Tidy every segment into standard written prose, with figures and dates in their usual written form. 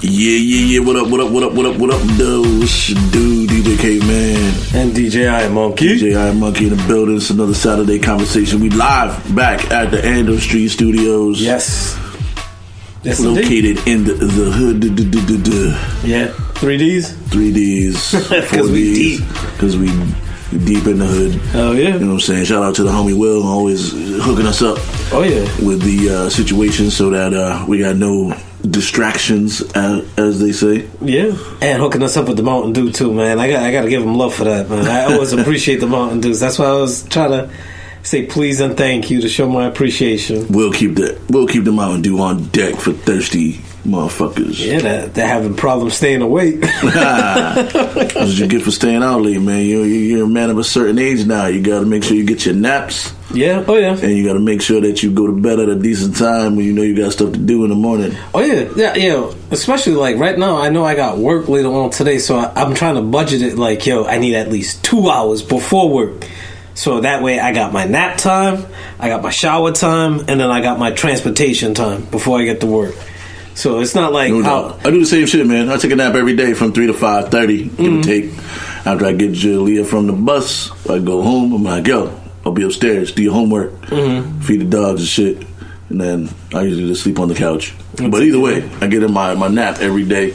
Yeah. What up, though? It's your dude, DJ K-Man. And DJ I Monkey. DJ I Monkey in the building. It's another Saturday conversation. We live back at the Andrew Street Studios. Yes, located in the hood. Yeah, 3Ds? 3Ds. Because we deep. Because we deep in the hood. Oh, yeah. You know what I'm saying? Shout out to the homie Will, always hooking us up. Oh, yeah. With the situation so that we got no distractions, as they say. Yeah. And hooking us up with the Mountain Dew, too, man. I got to give him love for that, man. I always appreciate the Mountain Dews. That's why I was trying to say please and thank you to show my appreciation. We'll keep the Mountain Dew on deck for thirsty motherfuckers. Yeah, they're having problems staying awake. That's what you get for staying out late, man. You're a man of a certain age now. You got to make sure you get your naps. Yeah, oh yeah. And you got to make sure that you go to bed at a decent time when you know you got stuff to do in the morning. Oh yeah. Especially like right now, I know I got work later on today, so I'm trying to budget it like, I need at least 2 hours before work. So that way I got my nap time, I got my shower time, and then I got my transportation time before I get to work. So it's not like I do the same shit, man. I take a nap every day from 3 to 5:30, give or take. After I get Julia from the bus, I go home. I'm like, I'll be upstairs, do your homework, feed the dogs and shit, and then I usually just sleep on the couch. But either way, I get in my nap every day.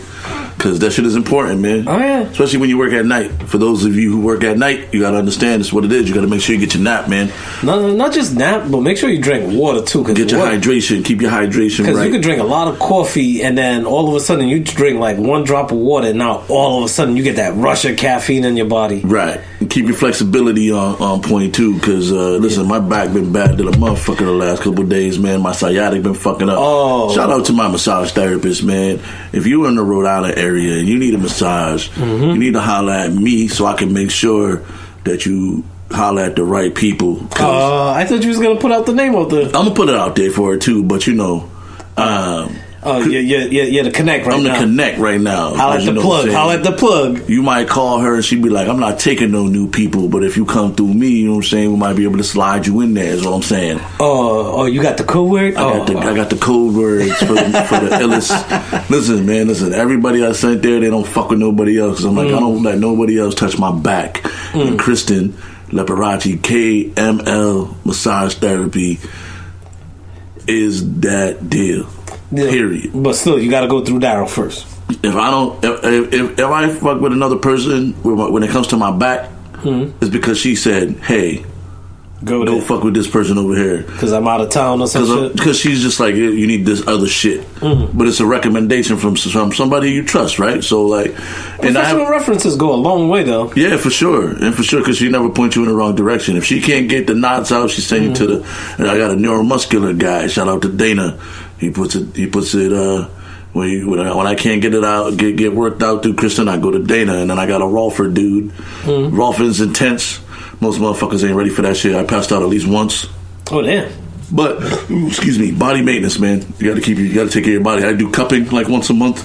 Because that shit is important, man. Oh, yeah. Especially when you work at night. For those of you who work at night, you got to understand it's what it is. You got to make sure you get your nap, man. No, not just nap, but make sure you drink water, too. Get your hydration. Keep your hydration right. Because you can drink a lot of coffee, and then all of a sudden you drink like one drop of water, and now all of a sudden you get that rush of caffeine in your body. Right. And keep your flexibility on point, too. Because, listen, my back been bad to the motherfucker the last couple of days, man. My sciatic been fucking up. Oh. Shout out to my massage therapist, man. If you're in the Rhode Island area and you need a massage, you need to holler at me so I can make sure that you holler at the right people. I thought you was going to put out the name of the... I'm going to put it out there for it too, but yeah, the connect right now. I'm the connect right now. Holler at the plug. You might call her and she'd be like, I'm not taking no new people, but if you come through me, you know what I'm saying, we might be able to slide you in there, is what I'm saying. Oh, you got the code word? I got the code words for the illest. Listen, everybody I sent there, they don't fuck with nobody else. 'Cause I'm like, I don't let nobody else touch my back. And Kristen Leperachi, KML Massage Therapy, is that deal. Yeah, period. But still, you got to go through Daryl first. If I fuck with another person when it comes to my back, it's because she said, "Hey, go fuck with this person over here." Because I'm out of town or something. Because she's just like, you need this other shit. But it's a recommendation from somebody you trust, right? So like, professional references go a long way, though. Yeah, for sure, because she never points you in the wrong direction. If she can't get the knots out, she sends you to the. And I got a neuromuscular guy. Shout out to Dana. He puts it. When I can't get it out, get worked out through Kristen, I go to Dana, and then I got a Rolfer dude. Rolfer's intense. Most motherfuckers ain't ready for that shit. I passed out at least once. Oh damn! But excuse me, body maintenance, man. You got to take care of your body. I do cupping like once a month.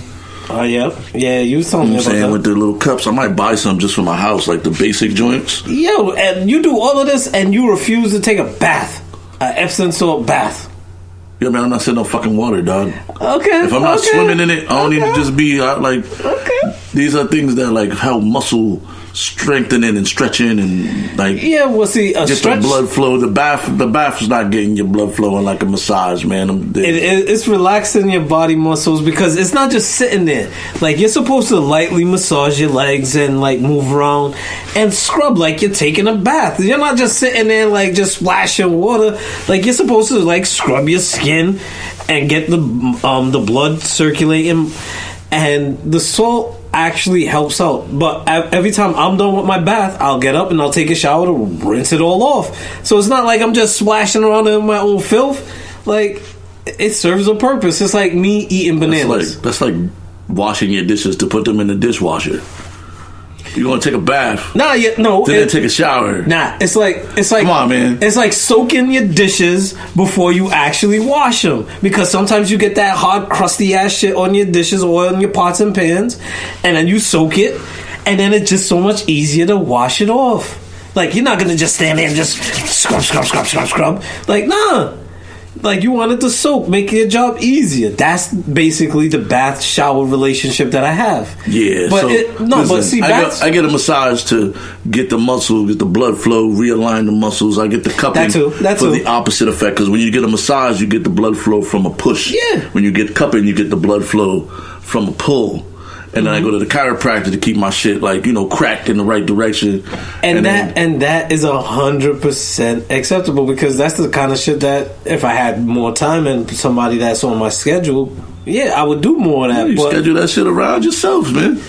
Oh yeah. You was telling me about that. With the little cups, I might buy some just for my house, like the basic joints. Yo, and you do all of this, and you refuse to take a bath, an Epsom salt bath. Yeah, man, I'm not sitting no fucking water, dog. Okay. If I'm not swimming in it, I don't need to just be like. Okay. These are things that like help muscle strengthening and stretching and like. Yeah, well, see, get the blood flow. The bath is not getting your blood flowing like a massage, man. It's relaxing your body muscles because it's not just sitting there. Like you're supposed to lightly massage your legs and like move around and scrub like you're taking a bath. You're not just sitting there like just splashing water. Like you're supposed to like scrub your skin and get the blood circulating, and the salt actually helps out. But every time I'm done with my bath, I'll get up and I'll take a shower to rinse it all off. So it's not like I'm just splashing around in my own filth. Like it serves a purpose. It's like me eating bananas. That's like washing your dishes to put them in the dishwasher. You're gonna take a bath. Then take a shower. It's like come on, man. It's like soaking your dishes before you actually wash them, because sometimes you get that hard, crusty ass shit on your dishes or on your pots and pans, and then you soak it, and then it's just so much easier to wash it off. Like you're not gonna just stand there and just scrub. Like nah. Like, you wanted the soap, make your job easier. That's basically the bath shower relationship that I have. Yeah, but I get a massage to get the muscle, get the blood flow, realign the muscles. I get the cupping for the opposite effect. Because when you get a massage, you get the blood flow from a push. Yeah. When you get cupping, you get the blood flow from a pull. And then I go to the chiropractor to keep my shit cracked in the right direction. And that is 100% acceptable, because that's the kind of shit that if I had more time and somebody that's on my schedule, I would do more of that. You schedule that shit around yourself, man.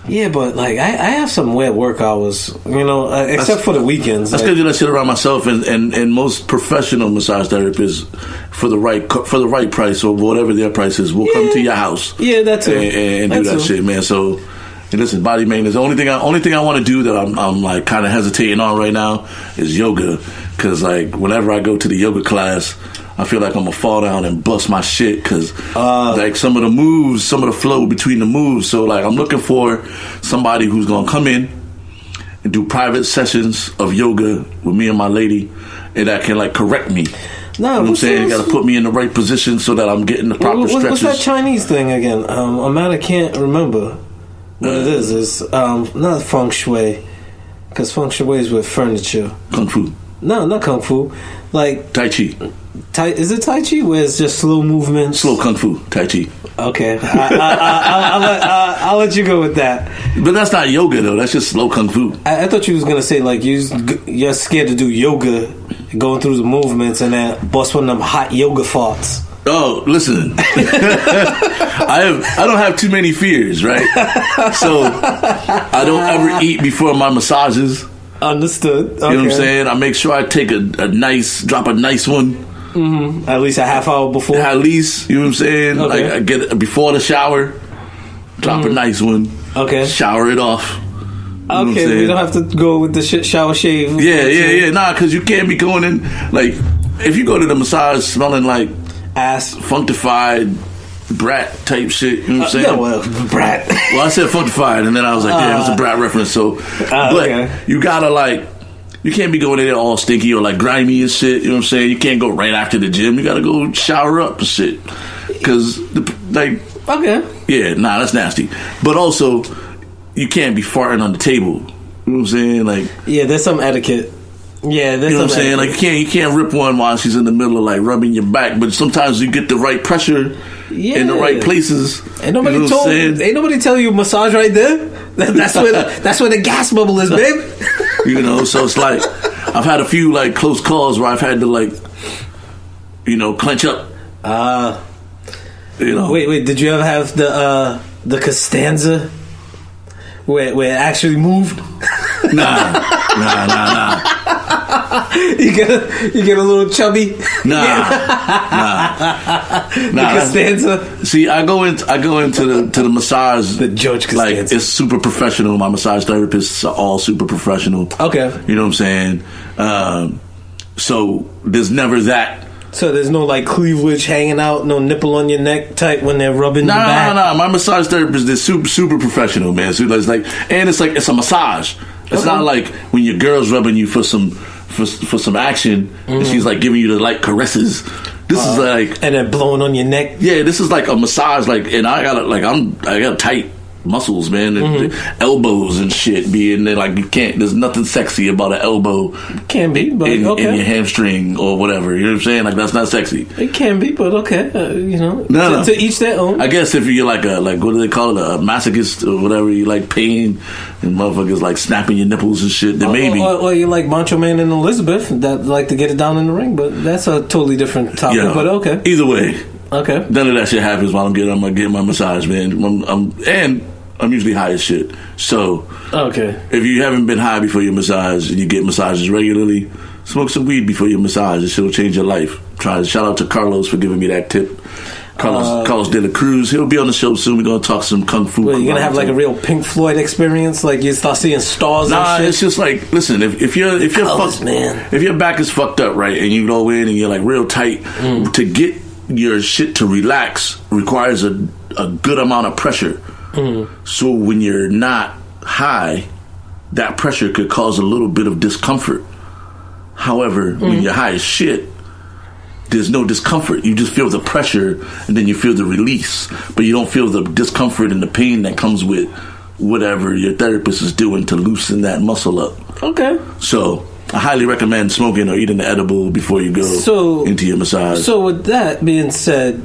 Yeah, but like I have some weird work hours, except for the weekends. I schedule that shit around myself, and most professional massage therapists for the right price or whatever their price is will come to your house. Yeah, that too, and do that shit, man. So, listen, body maintenance. The only thing I want to do that I'm like kind of hesitating on right now is yoga, because like whenever I go to the yoga class, I feel like I'm gonna fall down and bust my shit, because like some of the flow between the moves. So like I'm looking for somebody who's gonna come in and do private sessions of yoga with me and my lady, and that can like correct me. No, you know what I'm saying? You got to put me in the right position so that I'm getting the proper stretches. What's that Chinese thing again? I can't remember what it is. It's not feng shui, because feng shui is with furniture. Kung fu. No, not kung fu. Like Tai Chi. Is it Tai Chi, where it's just slow movements? Slow Kung Fu, Tai Chi. Okay. I'll let you go with that. But that's not yoga, though. That's just slow Kung Fu. I thought you was going to say, like, you're scared to do yoga, going through the movements, and then bust one of them hot yoga farts. Oh, listen. I don't have too many fears, right? So I don't ever eat before my massages. Understood. Okay. You know what I'm saying? I make sure I take drop a nice one. Mm-hmm. At least a half hour before. At least, you know what I'm saying? Okay. Like I get before the shower, drop a nice one. Okay. Shower it off. Okay, we don't have to go with the shower shave. Yeah. Nah, because you can't be going in like if you go to the massage smelling like ass, functified brat type shit. You know what I'm saying? Yeah, well, brat. Well, I said functified, and then I was like, damn, it's a brat reference. So, but you gotta like. You can't be going in there all stinky or like grimy and shit. You know what I'm saying? You can't go right after the gym. You gotta go shower up and shit. Because, that's nasty. But also, you can't be farting on the table. You know what I'm saying? Like, yeah, there's some etiquette. Yeah, you know what I'm saying? Like, you can't rip one while she's in the middle of like rubbing your back. But sometimes you get the right pressure in the right places. Ain't nobody tell you massage right there. That's where the gas bubble is, babe. So it's like I've had a few like close calls where I've had to like, clench up. Wait, did you ever have the Costanza where it actually moved? Nah. You get a little chubby. Nah. The Costanza. See, I go into the massage. The George Costanza. Like it's super professional. My massage therapists are all super professional. Okay. You know what I'm saying? So there's never that. So there's no like cleavage hanging out, no nipple on your neck type when they're rubbing your back. Nah. My massage therapist, they're super professional, man. So it's like it's a massage. It's not like when your girl's rubbing you for some action, and she's like giving you the light caresses. This is like, and then blowing on your neck. Yeah, this is like a massage. Like, and I got tight muscles, man, and elbows and shit. Being there, like you can't. There's nothing sexy about an elbow. It can be, but in your hamstring or whatever. You know what I'm saying? Like that's not sexy. It can be, but okay. No. To each their own. I guess if you're like what do they call it, a masochist or whatever, you like pain and motherfuckers like snapping your nipples and shit. Then maybe. Or you like Macho Man and Elizabeth that like to get it down in the ring, but that's a totally different topic. Yeah. But okay. Either way. Okay. None of that shit happens while I'm getting my massage, man. I'm usually high as shit. So, okay. If you haven't been high before your massage and you get massages regularly, smoke some weed before your massage. It will change your life. Shout out to Carlos for giving me that tip. Carlos De La Cruz. He'll be on the show soon. We're going to talk some kung fu. Well, you're going to have like a real Pink Floyd experience? Like you start seeing stars and shit? Nah, it's just like, listen, if your back is fucked up, right, and you go in and you're like real tight, to get your shit to relax requires a good amount of pressure. So when you're not high, that pressure could cause a little bit of discomfort. However, when you're high as shit, there's no discomfort. You just feel the pressure, and then you feel the release, but you don't feel the discomfort and the pain that comes with whatever your therapist is doing to loosen that muscle up. Okay. So I highly recommend smoking or eating the edible before you go into your massage. So with that being said,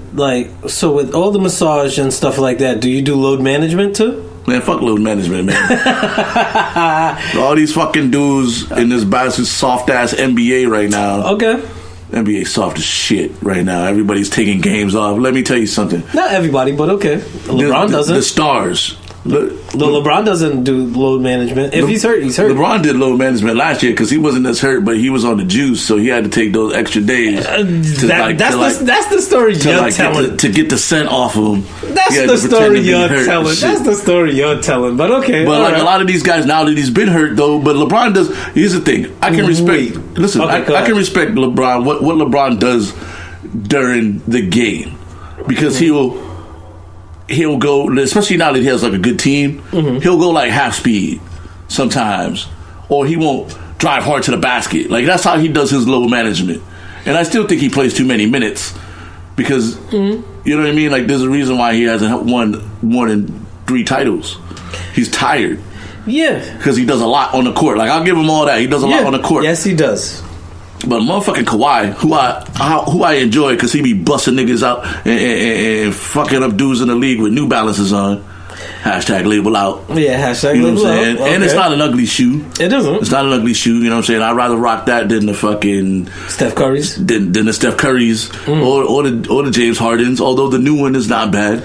so with all the massage and stuff like that, do you do load management too? Man, fuck load management, man. All these fucking dudes in this soft ass NBA right now. Okay. NBA soft as shit right now. Everybody's taking games off. Let me tell you something. Not everybody, but okay. LeBron doesn't. The stars. LeBron doesn't do load management. If he's hurt, he's hurt. LeBron did load management last year because he wasn't as hurt, but he was on the juice, so he had to take those extra days. That's the story you're telling. To get the scent off of him. That's the story you're telling. That's the story you're telling. But okay. But a lot of these guys, now that he's been hurt, though, but LeBron does. Here's the thing. I can respect. Listen, I can respect LeBron. What LeBron does during the game, because he'll go, especially now that he has like a good team, he'll go like half speed sometimes, or he won't drive hard to the basket. Like, that's how he does his load management. And I still think he plays too many minutes because, you know what I mean? Like, there's a reason why he hasn't won more than 3 titles. He's tired. Yeah. Because he does a lot on the court. Like, I'll give him all that. He does a lot on the court. Yes, he does. But motherfucking Kawhi, who I enjoy because he be busting niggas out and fucking up dudes in the league with New Balances on. Hashtag label out. Yeah, hashtag you know label what I'm saying? out. Okay. And it's not an ugly shoe. It isn't. It's not an ugly shoe, you know what I'm saying? I'd rather rock that than the fucking Steph Curry's. Than the Steph Curry's or the James Harden's, although the new one is not bad.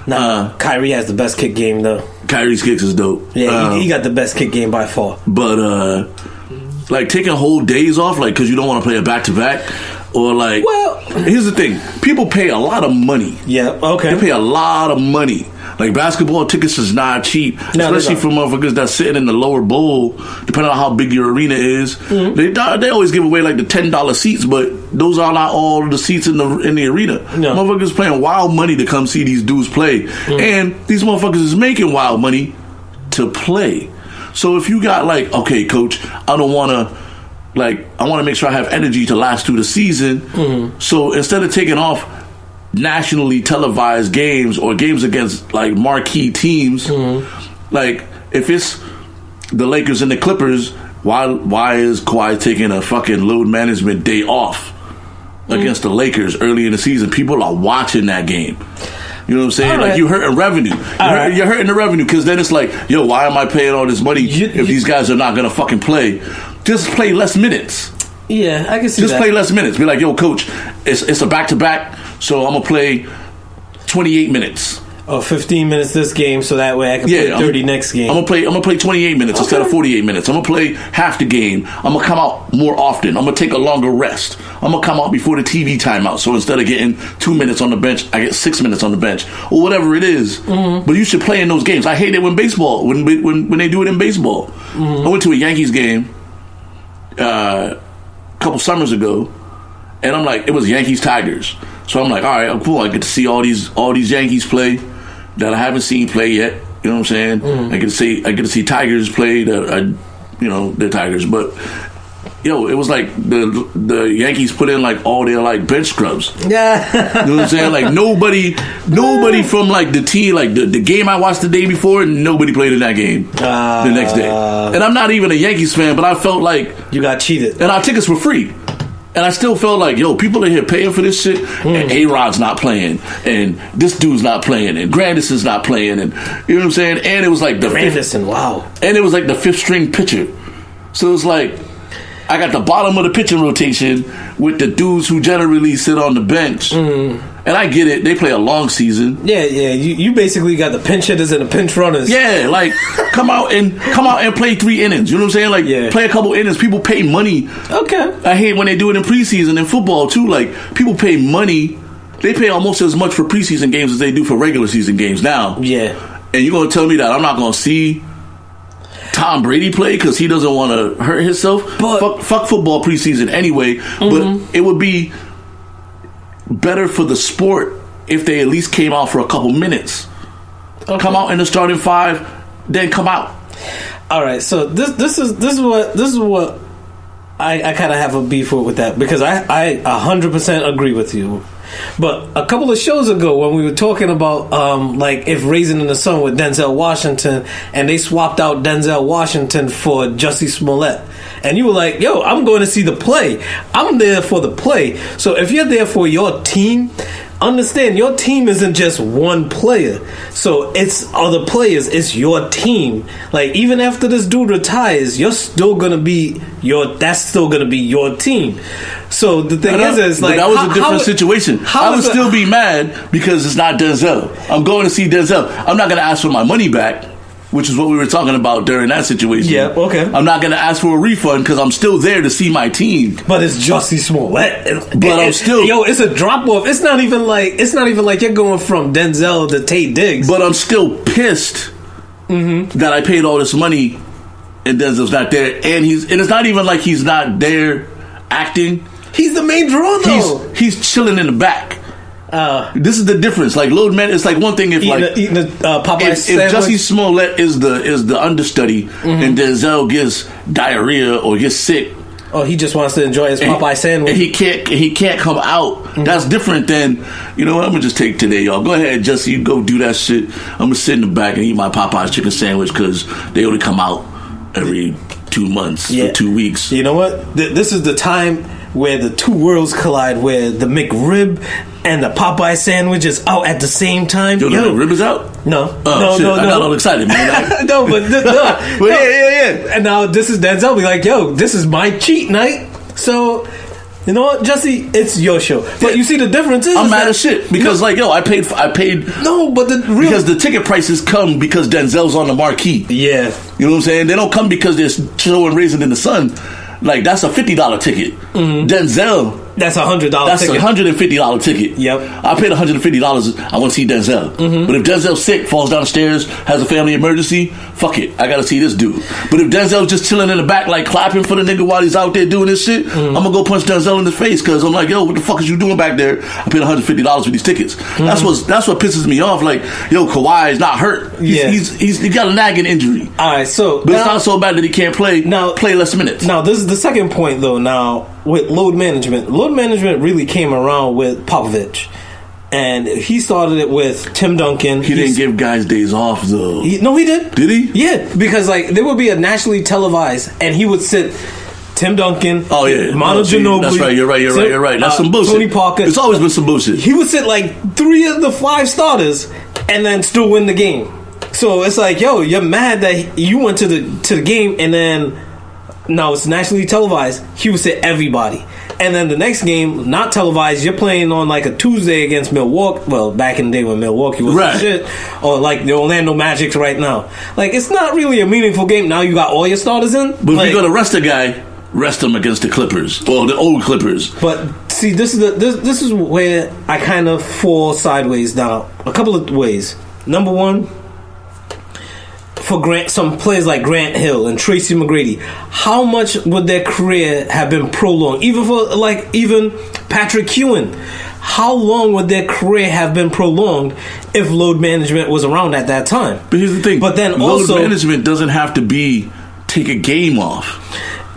Nah, Kyrie has the best kick game though. Kyrie's kicks is dope. Yeah, he got the best kick game by far. But like taking whole days off, like because you don't want to play a back-to-back, or like, well, here's the thing: people pay a lot of money. Yeah, okay. They pay a lot of money. Like, basketball tickets is not cheap, especially for motherfuckers that's sitting in the lower bowl. Depending on how big your arena is, they always give away like the $10 seats, but those are not all the seats in the arena. No. Motherfuckers paying wild money to come see these dudes play, and these motherfuckers is making wild money to play. So if you got like, okay, coach, I want to make sure I have energy to last through the season. So instead of taking off nationally televised games or games against like marquee teams, like if it's the Lakers and the Clippers, why is Kawhi taking a fucking load management day off against the Lakers early in the season? People are watching that game. You know what I'm saying? Like, you're hurting revenue. You're hurting the revenue, because then it's like, yo, why am I paying all this money if these guys are not going to fucking play? Just play less minutes. Yeah, I can see that. Just play less minutes. Be like, yo, coach, it's a back-to-back, so I'm going to play 28 minutes. Or 15 minutes this game, so that way I can play 30 next game. I'm gonna play 28 minutes instead of 48 minutes. I'm gonna play half the game. I'm gonna come out more often. I'm gonna take a longer rest. I'm gonna come out before the TV timeout. So instead of getting 2 minutes on the bench, I get 6 minutes on the bench, or whatever it is. But you should play in those games. I hate it when they do it in baseball. I went to a Yankees game a couple summers ago, and I'm like, it was Yankees Tigers. So I'm like, all right, cool. I get to see all these Yankees play that I haven't seen play yet. You know what I'm saying? I get to see Tigers play that they're Tigers. But it was like the Yankees put in like all their like bench scrubs. Yeah. You know what I'm saying? Like nobody from like the team, like the game I watched the day before, nobody played in that game the next day. And I'm not even a Yankees fan, but I felt like you got cheated. And our tickets were free. And I still felt like, yo, people are here paying for this shit, and A-Rod's not playing, and this dude's not playing, and Grandison's not playing, and you know what I'm saying? And it was like the fifth string pitcher. So it's like, I got the bottom of the pitching rotation with the dudes who generally sit on the bench. And I get it, they play a long season. Yeah. You basically got the pinch hitters and the pinch runners. Yeah, like come out and play 3 innings. You know what I'm saying? Like play a couple innings. People pay money. Okay. I hate when they do it in preseason in football too. Like people pay money. They pay almost as much for preseason games as they do for regular season games now. Yeah. And you're gonna tell me that I'm not gonna see Tom Brady play because he doesn't want to hurt himself? But fuck football preseason anyway. But it would be better for the sport if they at least came out for a couple minutes. Come out in the starting 5, then come out. All right, so this is what I kind of have a beef with that because I 100% agree with you. But a couple of shows ago when we were talking about like if Raising in the Sun with Denzel Washington and they swapped out Denzel Washington for Jussie Smollett, and you were like, yo, I'm going to see the play. I'm there for the play. So if you're there for your team, understand your team isn't just one player. So it's other players. It's your team. Like even after this dude retires, you're still gonna be that's still gonna be your team. So the thing is like that was a different situation. I would still be mad because it's not Denzel. I'm going to see Denzel. I'm not gonna ask for my money back, which is what we were talking about during that situation. Yeah, okay. I'm not going to ask for a refund because I'm still there to see my team. But it's Jussie Smollett. But I'm still... Yo, it's a drop-off. It's not even like you're going from Denzel to Tate Diggs. But I'm still pissed that I paid all this money and Denzel's not there. And it's not even like he's not there acting. He's the main draw, though. He's chilling in the back. This is the difference. Like load man, it's like one thing if eating a Popeyes if Jussie Smollett is the understudy and Denzel gets diarrhea or gets sick. Oh, he just wants to enjoy his Popeye sandwich. And he can't come out. That's different than, you know what, I'm gonna just take today, y'all. Go ahead, Jussie, you go do that shit. I'm gonna sit in the back and eat my Popeyes chicken sandwich because they only come out every 2 months for 2 weeks. You know what? This is the time where the two worlds collide, where the McRib and the Popeye sandwich is out at the same time. Yo, the McRib is out? No. Oh, no. I got all excited, man. No, but yeah. And now this is Denzel be like, yo, this is my cheat night. So, you know what, Jussie, it's your show. But you see the difference is I'm mad as shit because I paid. No, but because the ticket prices come because Denzel's on the marquee. Yeah, you know what I'm saying. They don't come because they're showing Raising in the Sun. Like that's a $50 ticket. Denzel. That's $100. That's ticket. $150 ticket. Yep. I paid $150. I want to see Denzel. But if Denzel's sick, falls down the stairs, has a family emergency, fuck it. I got to see this dude. But if Denzel's just chilling in the back, like clapping for the nigga while he's out there doing this shit, I'm gonna go punch Denzel in the face because I'm like, yo, what the fuck is you doing back there? I paid $150 for these tickets. That's what pisses me off. Like, yo, Kawhi is not hurt. He got a nagging injury. All right, so but it's not so bad that he can't play less minutes. Now this is the second point though. Now with load management really came around with Popovich, and he started it with Tim Duncan. He didn't give guys days off though. No, he did. Did he? Yeah, because like there would be a nationally televised, and he would sit Tim Duncan. Oh yeah, Manu Ginobili. That's right. You're right. That's some bullshit. Tony Parker. It's always been some bullshit. He would sit like 3 of the 5 starters, and then still win the game. So it's like, yo, you're mad that you went to the game, and then now it's nationally televised. He would sit everybody. And then the next game, not televised, you're playing on like a Tuesday against Milwaukee. Well, back in the day when Milwaukee was right. shit. Or like the Orlando Magic right now. Like, it's not really a meaningful game. Now you got all your starters in. But if you're going to rest a guy, rest him against the Clippers. Or the old Clippers. But see, this is where I kind of fall sideways now. A couple of ways. Number one, for some players like Grant Hill and Tracy McGrady, how much would their career have been prolonged? Even Patrick Ewing, how long would their career have been prolonged if load management was around at that time? But here's the thing: but then load also, management doesn't have to be take a game off.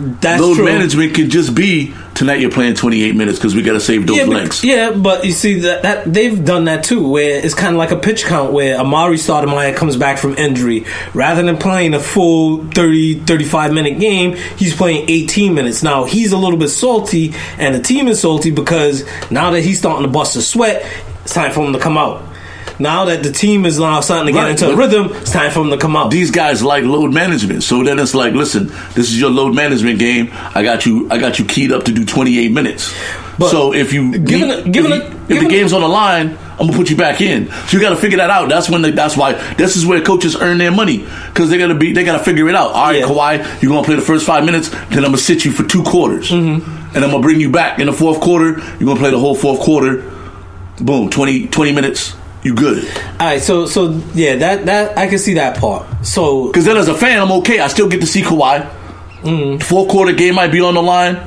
That's load true. management can just be tonight you're playing 28 minutes because we got to save those legs. But you see that they've done that too, where it's kind of like a pitch count where Amari Stoudemire comes back from injury. Rather than playing a full 35 minute game, he's playing 18 minutes. Now he's a little bit salty, and the team is salty because now that he's starting to bust a sweat, it's time for him to come out. Now that the team is now starting to get into a rhythm, it's time for them to come out. These guys like load management, so then it's like, listen, this is your load management game. I got you keyed up to do 28 minutes. But so if the game's on the line, I'm gonna put you back in. So you got to figure that out. That's why this is where coaches earn their money because they got to figure it out. All right, Kawhi, you're gonna play the first 5 minutes, then I'm gonna sit you for 2 quarters, and I'm gonna bring you back in the fourth quarter. You're gonna play the whole fourth quarter. Boom, 20 minutes. You good? All right, so yeah, that I can see that part. So because then as a fan, I'm okay. I still get to see Kawhi. Fourth quarter game might be on the line.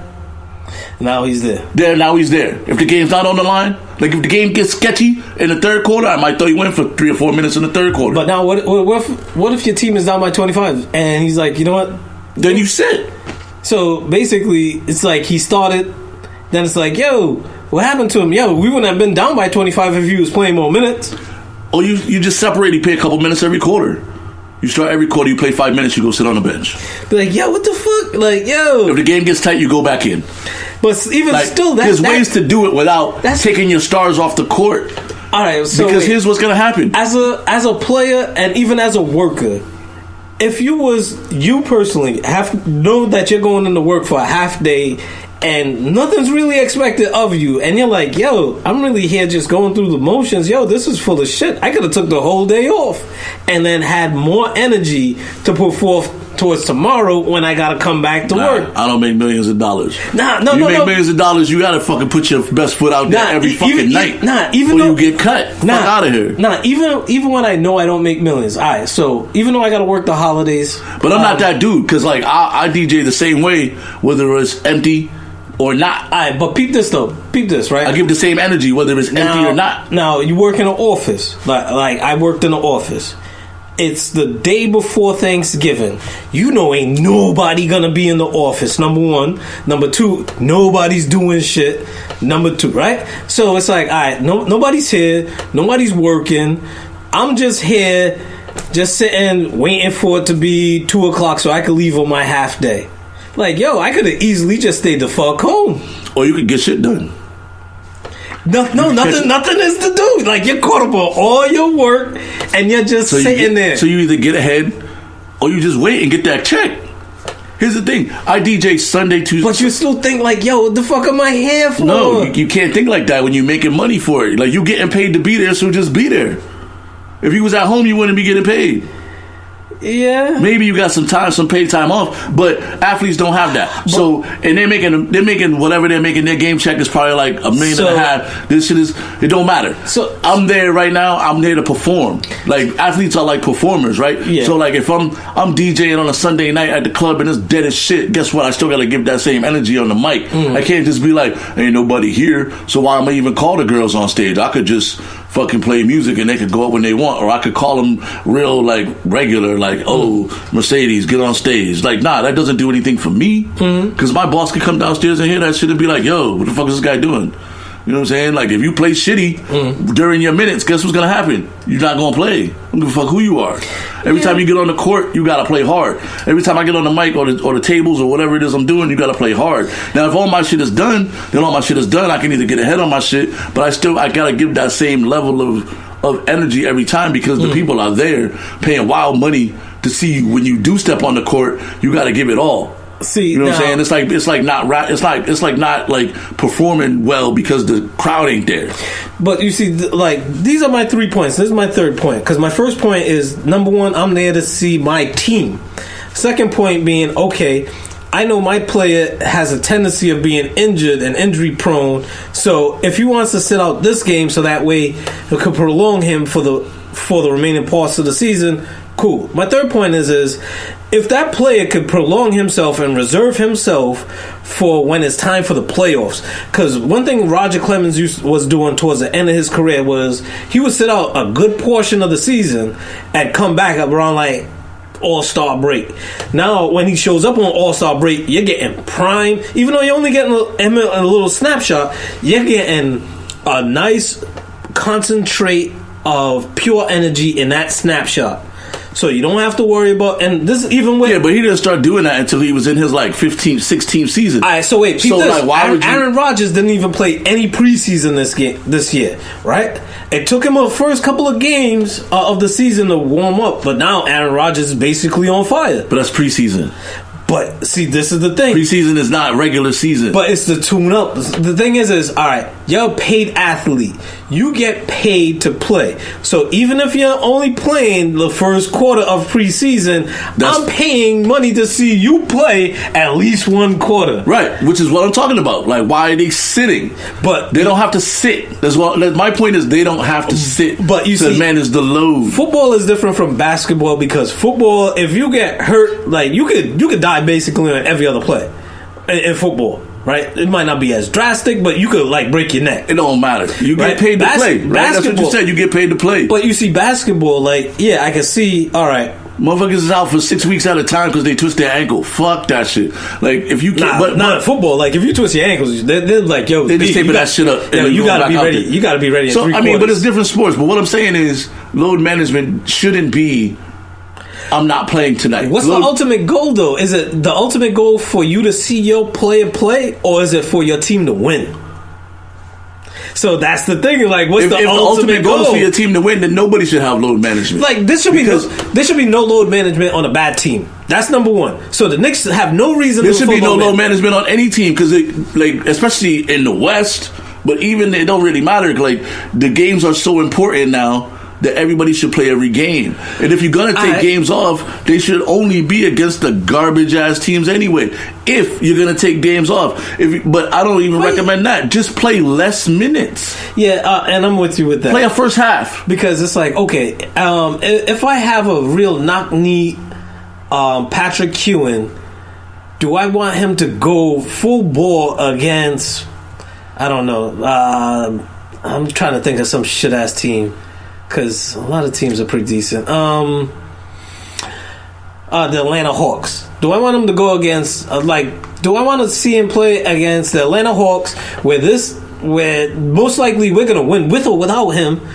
Now he's there. Now he's there. If the game's not on the line, like if the game gets sketchy in the third quarter, I might throw you in for 3 or 4 minutes in the third quarter. But now, what if your team is down by 25 and he's like, you know what? Then you sit. So basically, it's like he started. Then it's like, yo, what happened to him? Yo, we wouldn't have been down by 25 if he was playing more minutes. Oh, you just separate. You play a couple minutes every quarter. You start every quarter. You play 5 minutes. You go sit on the bench. Be like, yo, what the fuck? Like, yo. If the game gets tight, you go back in. But even like, still, there's ways to do it without taking your stars off the court. All right, so because here's what's gonna happen. As a player and even as a worker, if you personally know that you're going into work for a half day and nothing's really expected of you, and you're like, yo, I'm really here just going through the motions. Yo, this is full of shit. I could have took the whole day off and then had more energy to put forth towards tomorrow when I gotta come back to work. I don't make millions of dollars. You make millions of dollars, you gotta fucking put your best foot out there every fucking night. Even though you get cut. Fuck out of here. Even when I know I don't make millions. Alright, so even though I gotta work the holidays. But I'm not that dude, because like I DJ the same way, whether it's empty or not. Alright, but peep this though. Peep this, right? I give the same energy whether it's empty or not. Now, you work in an office. Like I worked in an office. It's the day before Thanksgiving. You know ain't nobody gonna be in the office, number one. Number two, nobody's doing shit. Number two, right? So it's like, alright, nobody's here. Nobody's working. I'm just here, just sitting, waiting for it to be 2 o'clock so I could leave on my half day. Like, yo, I could have easily just stayed the fuck home. Or you could get shit done. Nothing is to do. Like, you're caught up on all your work and you're just sitting there. So you either get ahead or you just wait and get that check. Here's the thing. I DJ Sunday, Tuesday. But you still think like, yo, what the fuck am I here for? No, you can't think like that when you're making money for it. Like, you getting paid to be there, so just be there. If you was at home, you wouldn't be getting paid. Yeah, maybe you got some paid time off, but athletes don't have that. So, and they're making whatever they're making. Their game check is probably like $1.5 million. This shit it don't matter. So I'm there right now. I'm there to perform. Like, athletes are like performers, right? Yeah. So like if I'm DJing on a Sunday night at the club and it's dead as shit, guess what? I still got to give that same energy on the mic. I can't just be like, ain't nobody here, so why am I even call the girls on stage? I could just fucking play music and they could go up when they want, or I could call them real like regular, like, oh, Mercedes, get on stage. Like, nah, that doesn't do anything for me, because my boss could come downstairs and hear that shit and be like, yo, what the fuck is this guy doing? You know what I'm saying? Like, if you play shitty during your minutes, guess what's gonna happen? You're not gonna play. I don't give a fuck who you are. Every time you get on the court, you gotta play hard. Every time I get on the mic or the tables or whatever it is I'm doing, you gotta play hard. Now, if all my shit is done, then all my shit is done. I can either get ahead on my shit, but I gotta give that same level of energy every time, because the people are there paying wild money to see you. When you do step on the court, you gotta give it all. See, you know what I'm saying? It's like not like performing well because the crowd ain't there. But you see, like, these are my 3 points. This is my third point, because my first point is, number one, I'm there to see my team. Second point being, okay, I know my player has a tendency of being injured and injury prone, so if he wants to sit out this game so that way it could prolong him for the remaining parts of the season, cool. My third point is if that player could prolong himself and reserve himself for when it's time for the playoffs. Because one thing Roger Clemens was doing towards the end of his career was he would sit out a good portion of the season and come back up around like All-Star break. Now, when he shows up on All-Star break, you're getting prime. Even though you're only getting a little snapshot, you're getting a nice concentrate of pure energy in that snapshot. So you don't have to worry about, and this even with... Yeah, but he didn't start doing that until he was in his like 15th, 16th season. Alright, so wait, so this. Like, why Aaron Rodgers didn't even play any preseason this year, right? It took him the first couple of games of the season to warm up, but now Aaron Rodgers is basically on fire. But that's preseason. But see, this is the thing. Preseason is not regular season. But it's the tune-up. The thing is, all right, you're a paid athlete. You get paid to play. So even if you're only playing the first quarter of preseason, I'm paying money to see you play at least one quarter. Right, which is what I'm talking about. Like, why are they sitting? But they don't have to sit. My point is, they don't have to sit. But you see, manage the load. Football is different from basketball, because football, if you get hurt, like you could die basically on every other play in football, right? It might not be as drastic, but you could like break your neck. It don't matter. You get paid to play. Right? That's what you said. You get paid to play. But you see, basketball, like, yeah, I can see. All right, Motherfuckers is out for 6 weeks at a time because they twist their ankle. Fuck that shit. Like, if you can't... But not in football. Like, if you twist your ankles, they're like, yo... They just taping that shit up. Yo, you gotta be ready. You gotta be ready in 3 quarters. I mean, but it's different sports. But what I'm saying is, load management shouldn't be... I'm not playing tonight. What's the ultimate goal, though? Is it the ultimate goal for you to see your player play, or is it for your team to win? So that's the thing. Like, what's the ultimate goal? Is for your team to win, then nobody should have load management. Like, there should be no load management on a bad team. That's number one. So the Knicks have no reason. There should be no load management on any team because, like, especially in the West, but even it don't really matter. Like, the games are so important now that everybody should play every game. And if you're going to take games off, they should only be against the garbage-ass teams anyway. If you're going to take games off. But I don't even recommend that. Just play less minutes. Yeah, and I'm with you with that. Play a first half. Because it's like, okay, if I have a real knock-knee Patrick Ewing, do I want him to go full bore against, I don't know, I'm trying to think of some shit-ass team. Because a lot of teams are pretty decent. The Atlanta Hawks. Do I want him to go against, do I want to see him play against the Atlanta Hawks where most likely we're going to win with or without him?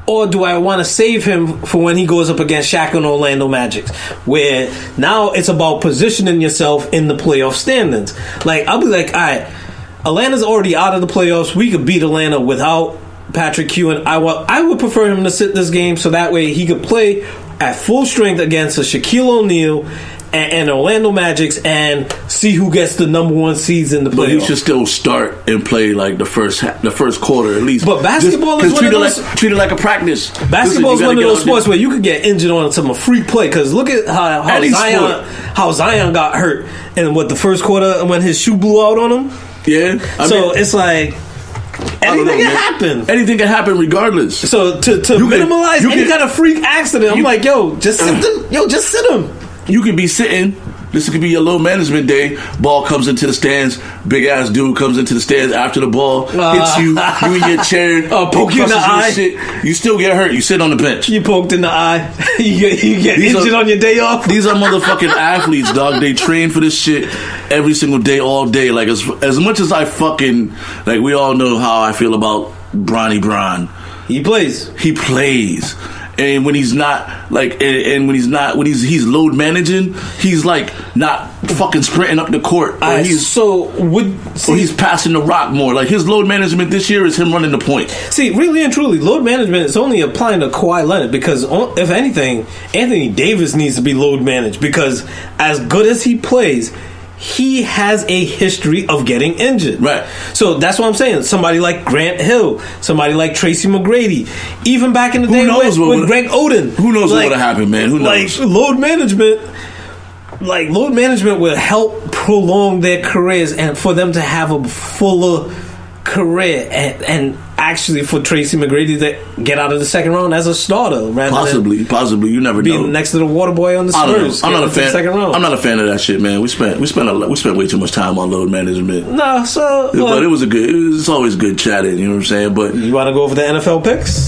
Or do I want to save him for when he goes up against Shaq and Orlando Magic, where now it's about positioning yourself in the playoff standings? Like, I'll be like, all right, Atlanta's already out of the playoffs. We could beat Atlanta without Patrick Ewing. I would prefer him to sit this game so that way he could play at full strength against a Shaquille O'Neal and Orlando Magic and see who gets the number one seeds in the playoffs. But he should still start and play like the first quarter at least. But basketball is one of those... treat it like a practice. Basketball is one of those sports where you could get injured on some free play. Because look at how Zion got hurt in the first quarter when his shoe blew out on him. Yeah. It's like... Anything can happen. Anything can happen regardless. So to minimize any kind of freak accident, I'm like, just sit him. You could be sitting. This could be your low management day. Ball comes into the stands. Big ass dude comes into the stands after the ball hits you. You in your chair. Poke you in the eye. Shit. You still get hurt. You sit on the bench. You poked in the eye. you get injured on your day off. These are motherfucking athletes, dog. They train for this shit every single day, all day. Like as much as I fucking like, we all know how I feel about Bronny Bron. He plays. And when he's not like, and when he's load managing, he's like not fucking sprinting up the court. Or he's passing the rock more. Like his load management this year is him running the point. See, really and truly, load management is only applying to Kawhi Leonard because if anything, Anthony Davis needs to be load managed because as good as he plays, he has a history of getting injured. Right. So that's what I'm saying. Somebody like Grant Hill, somebody like Tracy McGrady, even back in the day with Greg Oden. Who knows what would have happened, man? Who knows? Load management will help prolong their careers and for them to have a fuller career and actually for Tracy McGrady to get out of the second round as a starter rather possibly you never know. Next to the water boy on the Spurs. I'm not a fan. Second round. I'm not a fan of that shit, man. We spent way too much time on load management. No, but it's always good chatting. You know what I'm saying? But you want to go over the NFL picks?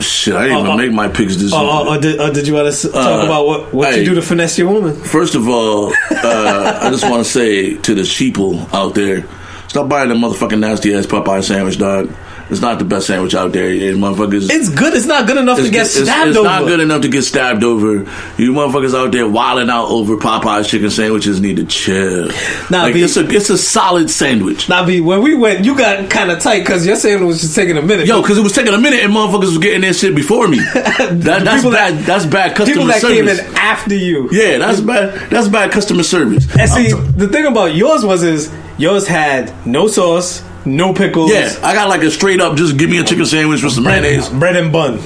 Shit, I didn't even make my picks this week. Or did you want to talk about what you do to finesse your woman? First of all, I just want to say to the sheeple out there, stop buying that motherfucking nasty ass Popeye sandwich, dog. It's not the best sandwich out there. Motherfuckers. It's good. It's not good enough to get stabbed over. It's not good enough to get stabbed over. You motherfuckers out there wilding out over Popeye's chicken sandwiches need to chill. It's a solid sandwich. Now, B, when we went, you got kind of tight because your sandwich was just taking a minute. Yo, because it was taking a minute and motherfuckers was getting their shit before me. That's bad customer service. People that came in after you. Yeah, that's bad. That's bad customer service. And see, the thing about yours is yours had no sauce. No pickles. Yeah, I got like a straight up, just give me a chicken sandwich with some mayonnaise. Bread and bun.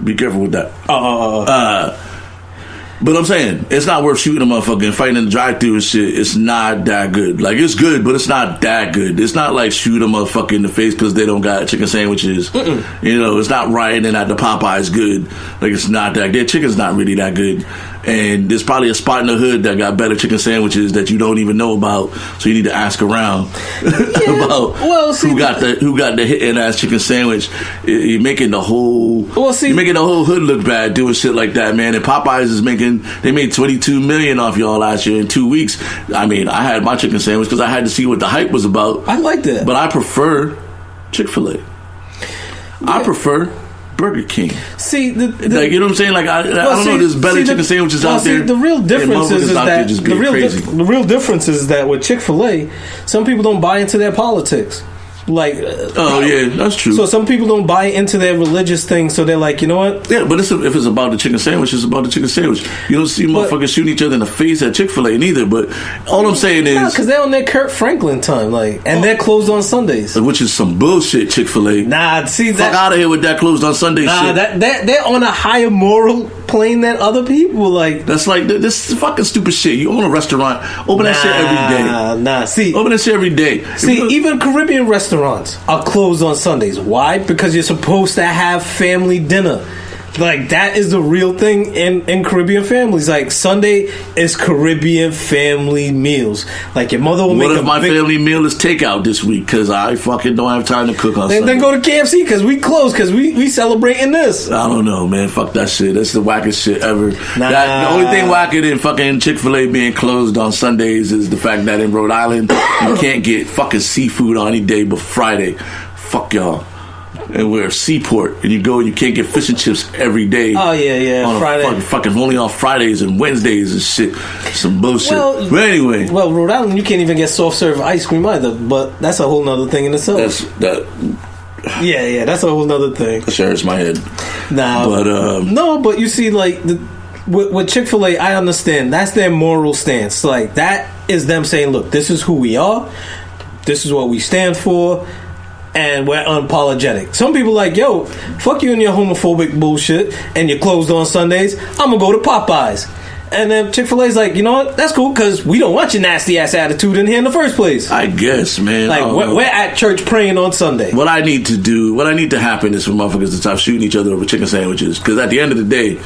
Be careful with that. But I'm saying, it's not worth shooting a motherfucker and fighting in the drive-thru and shit. It's not that good. Like, it's good, but it's not that good. It's not like shoot a motherfucker in the face because they don't got chicken sandwiches. You know, it's not rioting at the Popeyes good. Like, it's not that. Their chicken's not really that good. and there's probably a spot in the hood that got better chicken sandwiches that you don't even know about. So you need to ask around about who got the hitting ass chicken sandwich. You're making the whole hood look bad doing shit like that, man. And Popeyes they made $22 million off y'all last year in 2 weeks. I mean, I had my chicken sandwich because I had to see what the hype was about. I like that, but I prefer Chick-fil-A. Yeah. I prefer Burger King. See, you know what I'm saying? Like I don't know. There's better chicken sandwiches out there. The real difference is that the real difference is that with Chick-fil-A, some people don't buy into their politics. Like, yeah, that's true. So some people don't buy into their religious thing, so they're like, you know what? Yeah, but if it's about the chicken sandwich, it's about the chicken sandwich. You don't see motherfuckers shooting each other in the face at Chick-fil-A neither. But all I'm saying is, because they're on their Kurt Franklin time, and they're closed on Sundays, which is some bullshit. Chick-fil-A, fuck out of here with that closed on Sunday shit. They're on a higher moral plane than other people. Like that's like this fucking stupid shit. You own a restaurant, open that shit every day. Open that shit every day. Even Caribbean restaurants are closed on Sundays. Why? Because you're supposed to have family dinner. Like, that is the real thing in Caribbean families. Like, Sunday is Caribbean family meals. Like, your mother will make What if my family meal is takeout this week? Because I fucking don't have time to cook on Sunday. Then go to KFC because we closed because we celebrating this. I don't know, man. Fuck that shit. That's the wackest shit ever. The only thing wacker than fucking Chick-fil-A being closed on Sundays is the fact that in Rhode Island, you can't get fucking seafood on any day but Friday. Fuck y'all. And we're a seaport, and you go and you can't get fish and chips every day. Oh yeah, on Friday. Fucking only on Fridays and Wednesdays and shit. Some bullshit. But anyway, Rhode Island, you can't even get soft serve ice cream either. But that's a whole nother thing in itself. Yeah, that's a whole nother thing. That hurts my head. But you see, like with Chick-fil-A, I understand that's their moral stance. Like, that is them saying, look, this is who we are. This is what we stand for. And we're unapologetic. Some people like, yo, fuck you and your homophobic bullshit, and you're closed on Sundays. I'm gonna go to Popeyes. And then Chick-fil-A's like, you know what? That's cool because we don't want your nasty ass attitude in here in the first place. I guess, man. Like, we're at church praying on Sunday. What I need to happen is for motherfuckers to stop shooting each other over chicken sandwiches. Because at the end of the day,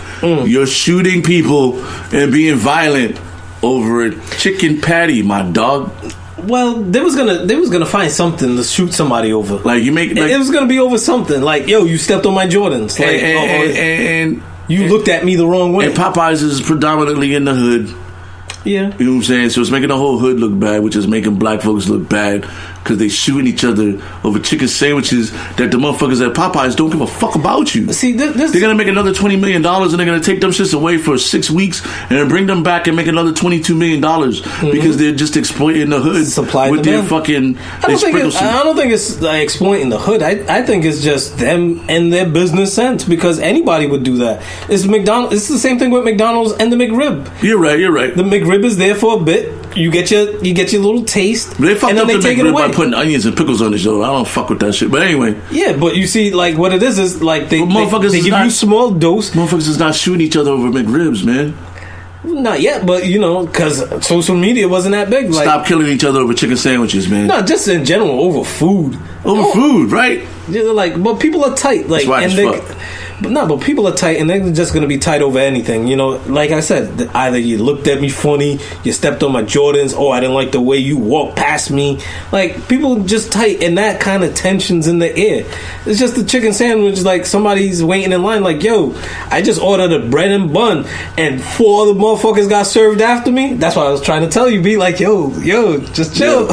you're shooting people and being violent over a chicken patty, my dog. Well, they was gonna find something to shoot somebody over. Like, it was gonna be over something. Like, yo, you stepped on my Jordans. Like, and you looked at me the wrong way. And Popeyes is predominantly in the hood. Yeah. You know what I'm saying? So it's making the whole hood look bad, which is making black folks look bad because they shooting each other over chicken sandwiches that the motherfuckers at Popeyes don't give a fuck about you. See, they're going to make another $20 million and they're going to take them shits away for 6 weeks and then bring them back and make another $22 million because they're just exploiting the hood with their fucking... I don't think it's exploiting the hood. I think it's just them and their business sense because anybody would do that. It's the same thing with McDonald's and the McRib. You're right. The McRib is there for a bit. You get your little taste. But they fucked and up then the McRib by putting onions and pickles on the show. I don't fuck with that shit. But anyway. Yeah, but you see, like, what it is like they give you small dose. Motherfuckers is not shooting each other over McRibs, man. Not yet, but because social media wasn't that big. Like, stop killing each other over chicken sandwiches, man. No, just in general over food. Food, right? Like, but people are tight. Like, but people are tight, and they're just gonna be tight over anything. Like I said, either you looked at me funny, you stepped on my Jordans, or I didn't like the way you walked past me. Like, people just tight, and that kind of tension's in the air. It's just the chicken sandwich. Like, somebody's waiting in line. Like, yo, I just ordered a bread and bun, and 4 other motherfuckers got served after me. That's why I was trying to tell you. Be like, yo, just chill.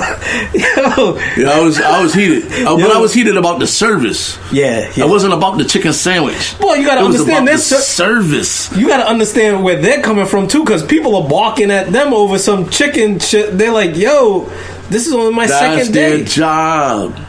Yeah, I was heated, but I was heated about the service. Yeah. I wasn't about the chicken sandwich. Well, you got to understand this service. You got to understand where they're coming from too, because people are balking at them over some chicken shit. They're like, "Yo, this is only my second day." That's their job.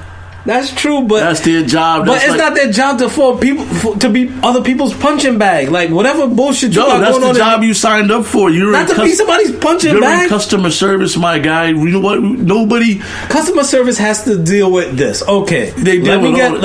That's true, but that's their job. But it's not their job to be other people's punching bag. Like, whatever bullshit you got that's going on. That's the job you signed up for. You're not to be somebody's punching you're bag. In customer service, my guy. You know what? Nobody. Customer service has to deal with this. Okay, let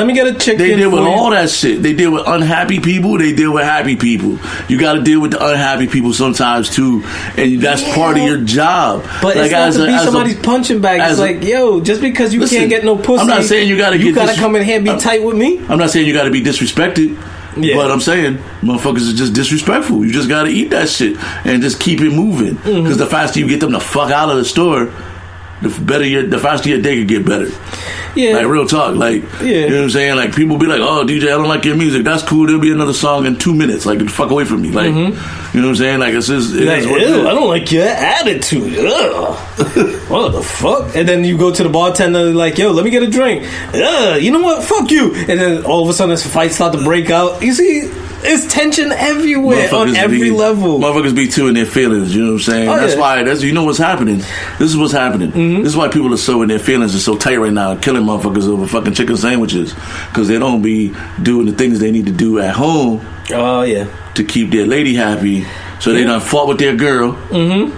me get a chicken. They deal with all that shit. They deal with unhappy people. They deal with happy people. You got to deal with the unhappy people sometimes too, and that's part of your job. But like, it's not to be somebody's punching bag. It's like, yo, just because you can't get no pussy, I'm not saying you got to come in here and be tight with me. I'm not saying you got to be disrespected. Yeah. But I'm saying, motherfuckers are just disrespectful. You just gotta eat that shit and just keep it moving. Because the faster you get them the fuck out of the store, the faster your day can get better. Yeah. Like, real talk. Like, you know what I'm saying? Like, people be like, oh, DJ, I don't like your music. That's cool. There'll be another song in 2 minutes. Like, get the fuck away from me. Like, you know what I'm saying? Like, it's just, like, ew, I don't like your attitude. Ugh. What the fuck? And then you go to the bartender, like, yo, let me get a drink. You know what? Fuck you. And then all of a sudden, this fight start to break out. You see, it's tension everywhere on every level. Motherfuckers be too in their feelings, you know what I'm saying? That's you know what's happening. This is what's happening. This is why people are so in their feelings and so tight right now, killing motherfuckers over fucking chicken sandwiches, because they don't be doing the things they need to do at home. Oh yeah, to keep their lady happy. So they done fought with their girl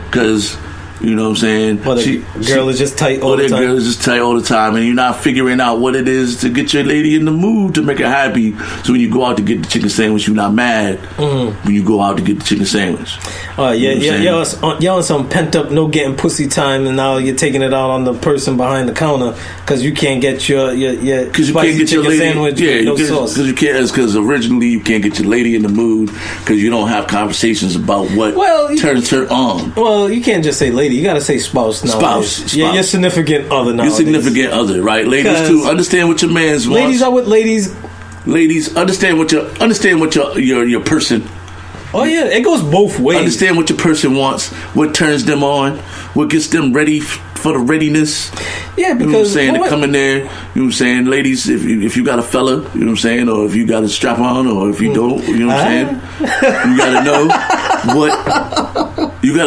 because. You know what I'm saying? Well, the girl is just tight all the time. Girl is just tight all the time, and you're not figuring out what it is to get your lady in the mood to make her happy. So when you go out to get the chicken sandwich, you're not mad when you go out to get the chicken sandwich. Y'all on some pent up no getting pussy time, and now you're taking it out on the person behind the counter because you can't get your spicy chicken sandwich with no sauce. Because you can't. Because originally you can't get your lady in the mood because you don't have conversations about what turns her on. Well, you can't just say lady. You gotta say spouse now. Spouse. Yeah, your significant other now. Your significant other, right? Ladies too. Understand what your man's wants. Ladies are with ladies. Ladies, understand what your person. Oh yeah, it goes both ways. Understand what your person wants, what turns them on, what gets them ready for the readiness. Yeah, because you know what I'm saying, to come in there. You know what I'm saying, ladies, if you got a fella, you know what I'm saying, or if you got a strap on, or if you don't, you know what I'm saying, you gotta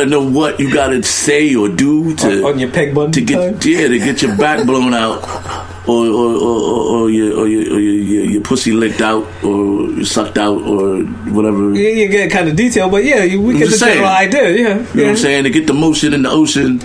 know what you gotta say or do to on your peg button to get your back blown out. Or your pussy licked out, or sucked out, or whatever. Yeah, you get kind of detailed, but yeah, we get the general idea. Yeah, you know what I'm saying? To get the motion in the ocean.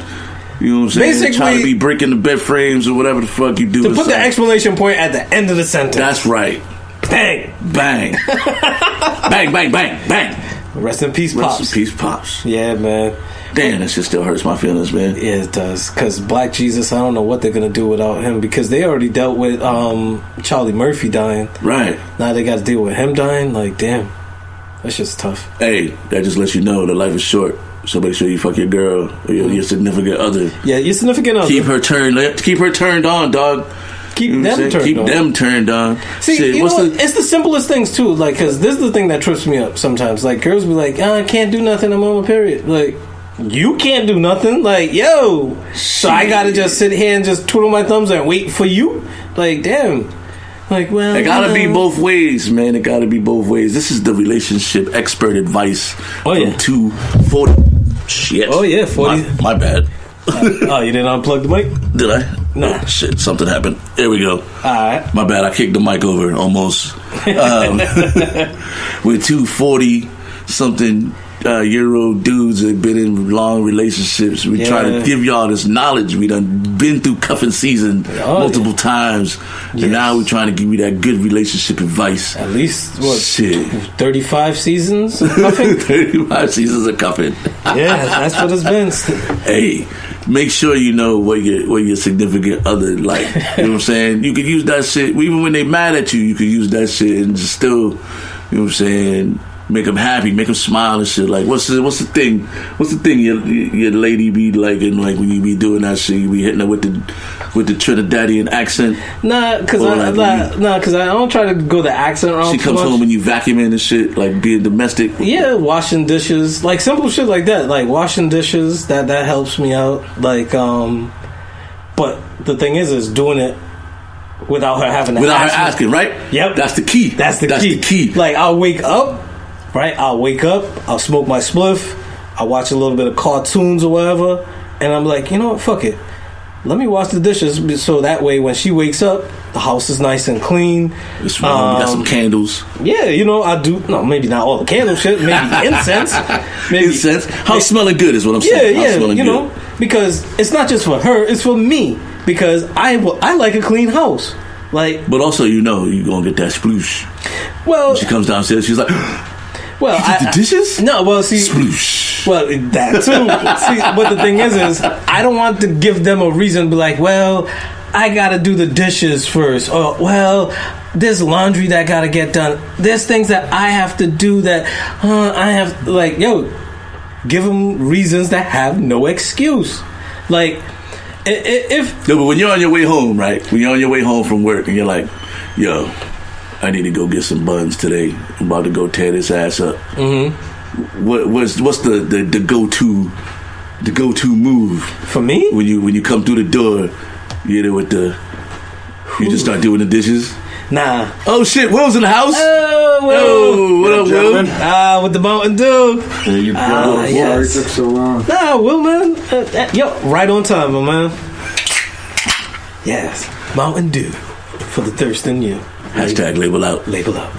You know what I'm saying? Basically, trying to be breaking the bed frames or whatever the fuck you do. To put the exclamation point at the end of the sentence. That's right. Bang, bang, bang, bang, bang, bang. Rest in peace, Pops. Rest in peace, Pops. Yeah, man. Damn, that shit still hurts my feelings, man. Yeah, it does. Because Black Jesus, I don't know what they're going to do without him. Because they already dealt with Charlie Murphy dying. Right. Now they got to deal with him dying. Like, damn. That's just tough. Hey, that just lets you know that life is short. So make sure you fuck your girl or your significant other. Yeah, your significant other. Keep her turned on, dog. Keep them turned on. See, shit, you know what? It's the simplest things too. Like, because this is the thing that trips me up sometimes. Like, girls be like, I can't do nothing. I'm on my period. Like, you can't do nothing. Like, yo, so I gotta just sit here and just twiddle my thumbs and wait for you. Like, damn. Like, well, it gotta be both ways, man. It gotta be both ways. This is the relationship expert advice from 240. Shit. Oh yeah, 40. My bad. Oh, you didn't unplug the mic? Did I? No. Oh, shit, something happened. There we go. Alright. My bad, I kicked the mic over almost. With 240 something year-old dudes that have been in long relationships. We try to give y'all this knowledge. We done been through cuffing season multiple times. Yes. And now we're trying to give you that good relationship advice. At least, 35 seasons of cuffing? 35 seasons of cuffing. Yeah, that's what it's been. Hey, make sure you know what your significant other like. You know what I'm saying? You could use that shit. Even when they mad at you, you could use that shit and just still, you know what I'm saying, make them happy, make them smile and shit. Like, what's the thing? What's the thing your lady be like, and like when you be doing that shit, you be hitting her with the Trinidadian accent? Nah, because I don't try to go the accent wrong. She comes home and you vacuuming and shit, like being domestic. Yeah, washing dishes, like simple shit like that. Like washing dishes, that helps me out. Like, but the thing is doing it without her having to without her asking, right? Yep, that's the key. That's the key. Like, I'll wake up. Right, I'll wake up, I'll smoke my spliff, I'll watch a little bit of cartoons or whatever, and I'm like, you know what, fuck it. Let me wash the dishes so that way when she wakes up, the house is nice and clean. We got some candles. Yeah, you know, I do. No, maybe not all the candle shit. Maybe incense. Incense. House smelling good is what I'm saying. Yeah, you know, because it's not just for her, it's for me. Because I like a clean house. Like, but also, you know, you're going to get that sploosh. Well, when she comes downstairs, she's like... Well, you did the dishes? No, well, see, sploosh. Well, that too. See, but the thing is, I don't want to give them a reason to be like, well, I gotta do the dishes first, or well, there's laundry that gotta get done. There's things that I have to do that I have, like, yo, give them reasons that have no excuse. Like, if no, but when you're on your way home, right? When you're on your way home from work and you're like, yo, I need to go get some buns today. I'm about to go tear this ass up. Mm-hmm. What's the go-to move for me when you come through the door? You know, with the you just start doing the dishes. Nah. Oh shit, Will's in the house. Oh, Will. Oh, what up, Will? With the Mountain Dew. There you go. Yes. It took so long. Nah, Will, man. Yo, right on time, my man. Yes, Mountain Dew for the thirst in you. Hashtag label out. Label out.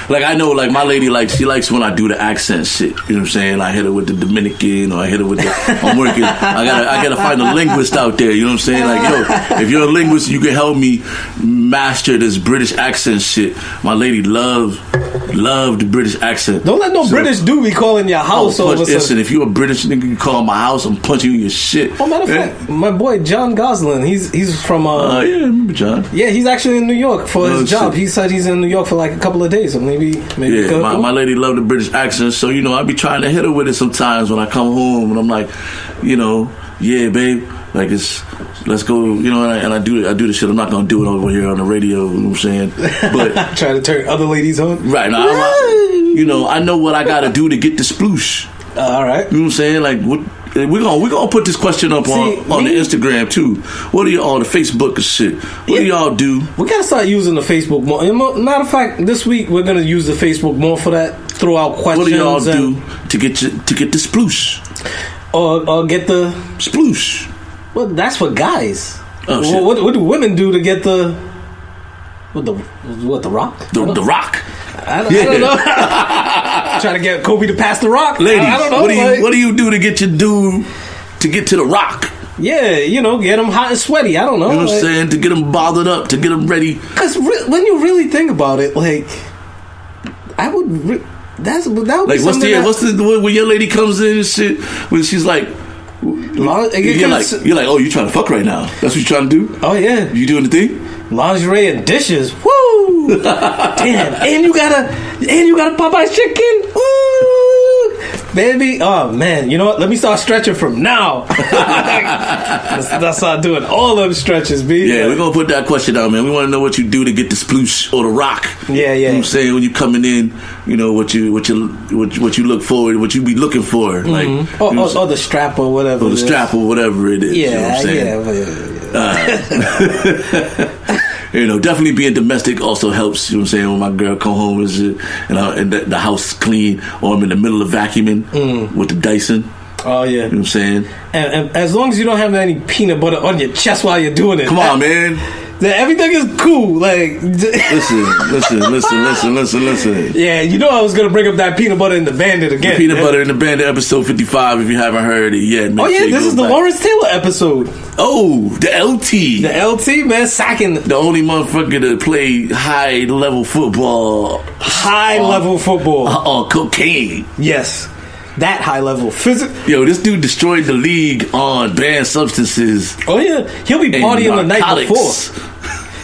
Like, I know, like, my lady, like, she likes when I do the accent shit. You know what I'm saying? I hit her with the Dominican, or I hit her with the, I'm working. I gotta find a linguist out there. You know what I'm saying? Like, yo, if you're a linguist, you can help me master this British accent shit. My lady loved the British accent. Don't let no British dude be calling your house all of a sudden. Listen, if you're a British nigga, you call my house, I'm punching you in your shit. Oh, matter of fact, my boy John Gosling, he's from yeah, I remember John. Yeah, he's actually in New York for his job. Shit. He said he's in New York for like a couple of days, so maybe yeah, my lady loved the British accent, so, you know, I be trying to hit her with it sometimes when I come home, and I'm like, you know, yeah, babe, like, let's go, you know, and I do the shit. I'm not gonna do it over here on the radio. You know what I'm saying? But try to turn other ladies on, right? Now, you know, I know what I gotta do to get the sploosh. All right, you know what I'm saying? Like, what we're gonna put this question up on the Instagram too. What do y'all, the Facebook and shit? What do y'all do? We gotta start using the Facebook more. Matter of fact, this week we're gonna use the Facebook more for that. Throw out questions. What do y'all do to get the sploosh? Or get the sploosh? Well, that's for guys. Oh, shit. What do women do to get the the rock? The rock. I don't know. Trying to get Kobe to pass the rock, ladies. I don't know. What do you do to get your dude to get to the rock? Yeah, you know, get them hot and sweaty. I don't know. You know what I'm saying? To get them bothered up, to get them ready. Because when you really think about it, like, I would. That would like, be what's the when your lady comes in and shit, when she's like, you're like, oh, you trying to fuck right now? That's what you trying to do? Oh yeah, you doing the thing? Lingerie and dishes. Woo! Damn, and you got a Popeyes chicken. Woo! Baby, oh man, you know what? Let me start stretching from now. Let's start doing all them stretches, B. Yeah, we're gonna put that question out, man. We want to know what you do to get the sploosh or the rock. Yeah. You know what I'm saying? When you coming in, you know what you look forward, what you be looking for, like, or the strap or whatever, or the strap or whatever it is. Yeah, you know what I'm saying? Yeah. You know, definitely being domestic also helps. You know what I'm saying? When my girl come home and the house clean, or I'm in the middle of vacuuming with the Dyson. Oh yeah. You know what I'm saying? And as long as you don't have any peanut butter on your chest while you're doing it. Come on, man. Everything is cool. Like, listen. Yeah, you know I was gonna bring up that peanut butter in the Bandit again. The peanut butter in the Bandit, episode 55. If you haven't heard it yet, this is the Lawrence Taylor episode. Oh, the LT, man, sacking the only motherfucker to play high level football. On cocaine. Yes. That high level physics. Yo, this dude destroyed the league on banned substances. Oh yeah, he'll be partying the night before.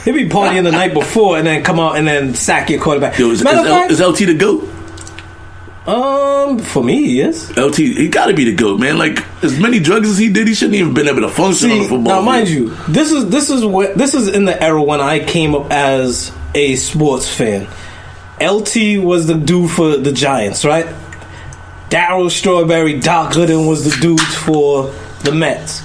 He'll be partying the night before and then come out and then sack your quarterback. Yo, is LT the GOAT? For me, yes. LT, he got to be the GOAT, man. Like, as many drugs as he did, he shouldn't even been able to function on the football field. Now, mind field. you, this is in the era when I came up as a sports fan. LT was the dude for the Giants, right? Darryl Strawberry, Doc Gooden was the dudes for the Mets.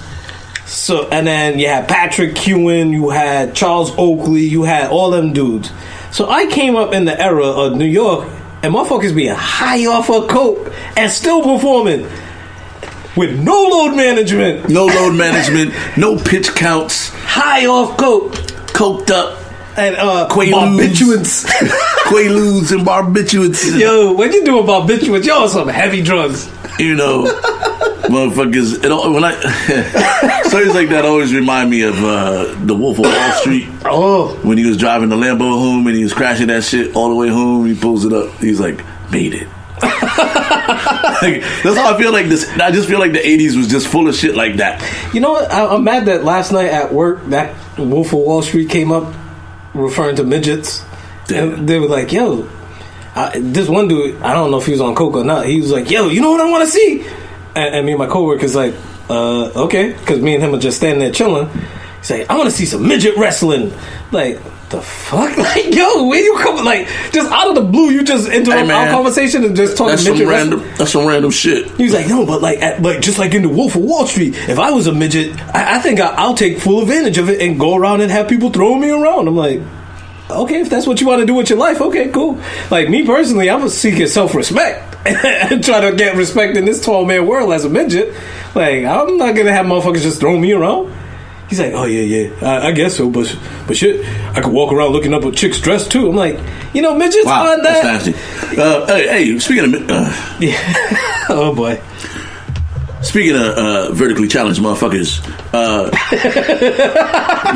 So, and then you had Patrick Ewing, you had Charles Oakley, you had all them dudes. So I came up in the era of New York, and motherfuckers being high off of coke and still performing with no load management, no pitch counts, high off coke, coked up. And barbiturates. Quaaludes and barbiturates. Yo, when you doing barbiturates, y'all some heavy drugs. You know, motherfuckers. Stories like that always remind me of the Wolf of Wall Street. Oh, when he was driving the Lambo home and he was crashing that shit all the way home. He pulls it up. He's like, made it. Like, that's how I feel like this. I just feel like the 80s was just full of shit like that. You know what? I'm mad that last night at work, that Wolf of Wall Street came up referring to midgets. Damn. And they were like, yo, this one dude, I don't know if he was on coke or not, he was like, yo, you know what I want to see? And me and my coworker's like, okay, because me and him are just standing there chilling. He's like, I want to see some midget wrestling. Like, the fuck? Like, yo, where you come? Like, just out of the blue, you just interrupt our conversation and just talk midget wrestling. That's some random shit. He was like, no, but like just like in the Wolf of Wall Street, if I was a midget, I think I'll take full advantage of it and go around and have people throwing me around. I'm like, okay, if that's what you want to do with your life, okay, cool. Like, me personally, I'm seeking self-respect and try to get respect in this 12-man world as a midget. Like, I'm not going to have motherfuckers just throwing me around. He's like, oh, yeah, I guess so, but shit, I could walk around looking up a chick's dress, too. I'm like, midgets aren't that. That's nasty. Hey, speaking of... yeah. Oh, boy. Speaking of vertically challenged motherfuckers,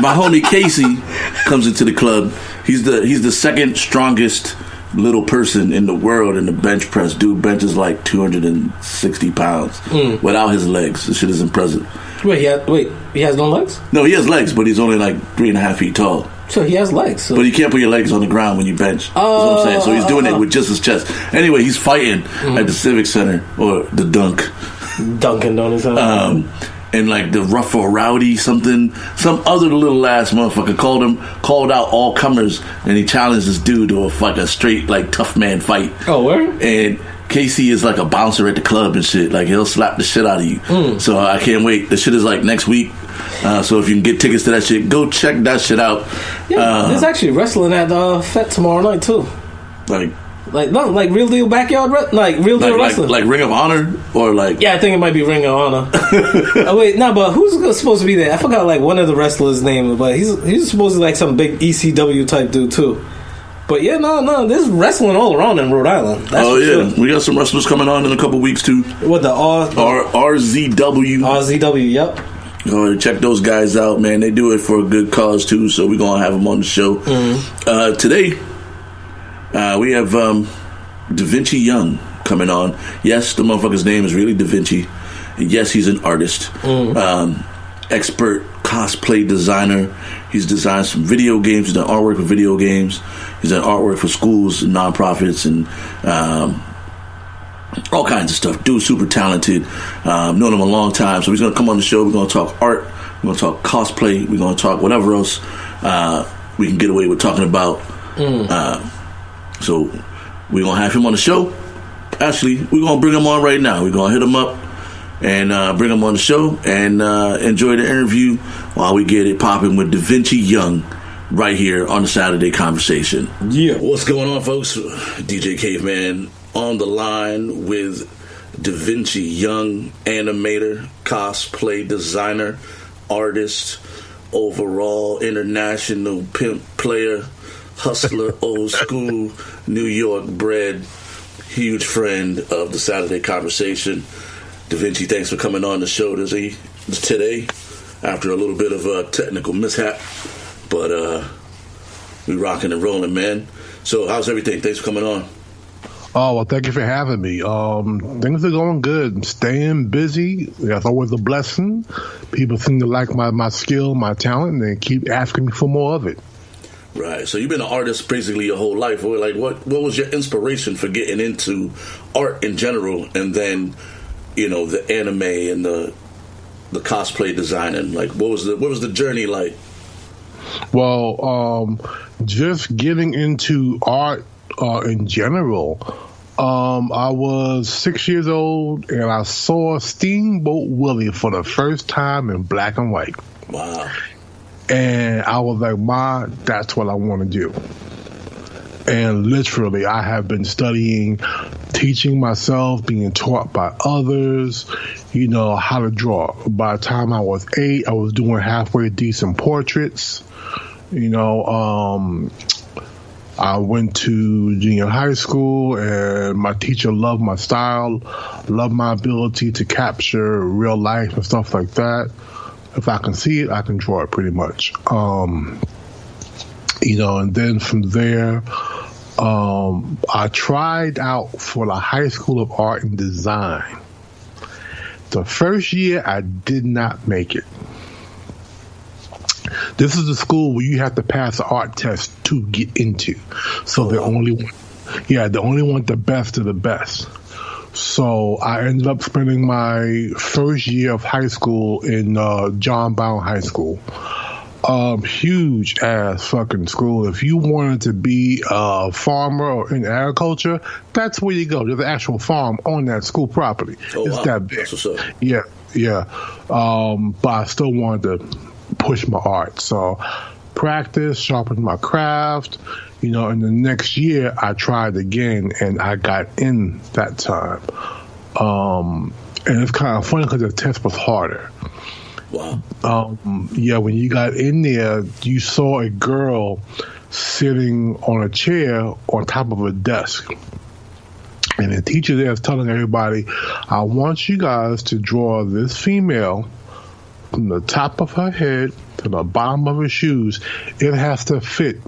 my homie Casey comes into the club. He's the second strongest little person in the world in the bench press. Dude benches like 260 pounds without his legs. This shit is impressive. Wait, he has no legs? No, he has legs, but he's only like 3.5 feet tall. So he has legs. So. But you can't put your legs on the ground when you bench. That's what I'm saying. So he's doing it with just his chest. Anyway, he's fighting at the Civic Center, or the Dunk. Dunkin' Donuts. And like the Rough or Rowdy some other little ass motherfucker called out all comers, and he challenged this dude to a straight like tough man fight. Oh, where? And Casey is like a bouncer at the club and shit. Like, he'll slap the shit out of you. So I can't wait. The shit is like next week. So if you can get tickets to that shit, go check that shit out. Yeah, there's actually wrestling at FET tomorrow night too. Like real deal backyard, real deal wrestling, like Ring of Honor, or like I think it might be Ring of Honor. But who's supposed to be there? I forgot like one of the wrestlers' name, but he's supposed to be like some big ECW type dude too. But yeah, no, there's wrestling all around in Rhode Island. That's sure. We got some wrestlers coming on in a couple weeks too. What the RZW? RZW, yep. Check those guys out, man. They do it for a good cause too, so we're gonna have them on the show today. We have Davence Young coming on. Yes, the motherfucker's name is really Da Vinci. Yes, he's an artist, expert cosplay designer. He's designed some video games. He's done artwork for video games. He's done artwork for schools and nonprofits and all kinds of stuff. Dude's super talented. Known him a long time, so he's going to come on the show. We're going to talk art. We're going to talk cosplay. We're going to talk whatever else we can get away with talking about. So we're going to have him on the show. Actually, we're going to bring him on right now. We're going to hit him up and bring him on the show and enjoy the interview while we get it popping with Davence Young right here on the Saturday Conversation. Yeah. What's going on, folks? DJ Caveman on the line with Davence Young, animator, cosplay designer, artist, overall international pimp player, hustler, old school, New York bred, huge friend of the Saturday Conversation. Davence, thanks for coming on the show today after a little bit of a technical mishap, but we rocking and rolling, man. So how's everything? Thanks for coming on. Oh, well, thank you for having me. Things are going good. I'm staying busy. That's always a blessing. People seem to like my skill, my talent, and they keep asking me for more of it. Right. So you've been an artist basically your whole life. Like, what was your inspiration for getting into art in general, and then, the anime and the cosplay designing? Like, what was the journey like? Well, just getting into art in general. I was 6 years old and I saw Steamboat Willie for the first time in black and white. Wow. And I was like, Ma, that's what I want to do. And literally, I have been studying, teaching myself, being taught by others, how to draw. By the time I was 8, I was doing halfway decent portraits. I went to junior high school, and my teacher loved my style, loved my ability to capture real life and stuff like that. If I can see it, I can draw it pretty much. And then from there, I tried out for the High School of Art and Design. The first year, I did not make it. This is a school where you have to pass an art test to get into. So they only want the best of the best. So I ended up spending my first year of high school in John Brown High School. Huge ass fucking school. If you wanted to be a farmer or in agriculture, that's where you go. There's an actual farm on that school property. It's that big. That's what's up. Yeah. But I still wanted to push my art. So practice, sharpen my craft. You know, in the next year, I tried again, and I got in that time. And it's kind of funny because the test was harder. Wow. When you got in there, you saw a girl sitting on a chair on top of a desk. And the teacher there is telling everybody, I want you guys to draw this female from the top of her head to the bottom of her shoes. It has to fit